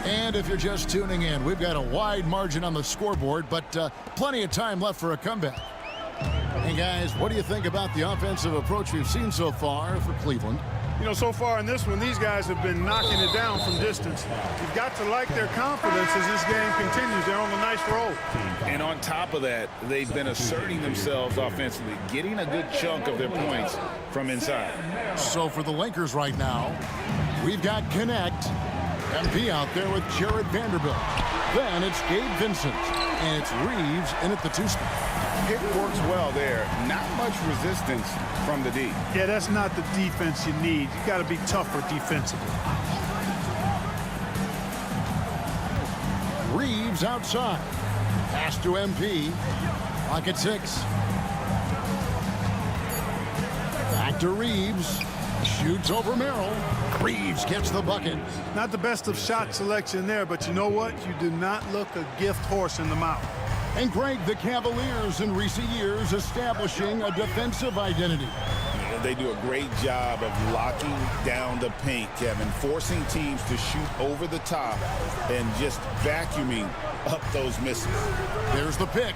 And if you're just tuning in, we've got a wide margin on the scoreboard, but plenty of time left for a comeback. Hey, guys, what do you think about the offensive approach we've seen so far for Cleveland? You know, so far in this one, these guys have been knocking it down from distance. You've got to like their confidence as this game continues. They're on a nice roll. And on top of that, they've been asserting themselves offensively, getting a good chunk of their points from inside. So for the Lakers right now, we've got Connect. MP out there with Jared Vanderbilt. Then it's Gabe Vincent. And it's Reeves in at the 2 spot. It works well there. Not much resistance from the D. Yeah, that's not the defense you need. You got to be tougher defensively. Reeves outside. Pass to MP. Clock at 6. Back to Reeves. Shoots over Merrill. Reeves gets the bucket. Not the best of shot selection there, but you know what? You do not look a gift horse in the mouth. And Greg, the Cavaliers in recent years establishing a defensive identity. They do a great job of locking down the paint, Kevin, forcing teams to shoot over the top and just vacuuming up those misses. There's the pick.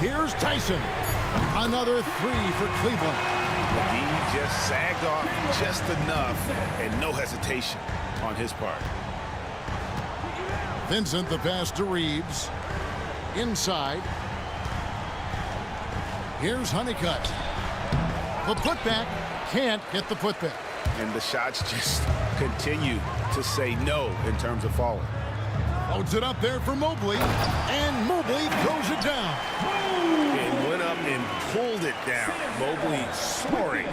Here's Tyson. Another 3 for Cleveland. McGee just sagged off just enough and no hesitation on his part. Vincent, the pass to Reeves. Inside. Here's Honeycutt. The putback. Can't get the putback. And the shots just continue to say no in terms of falling. Loads it up there for Mobley. And Mobley throws it down. And went up and pulled it down. Mobley soaring.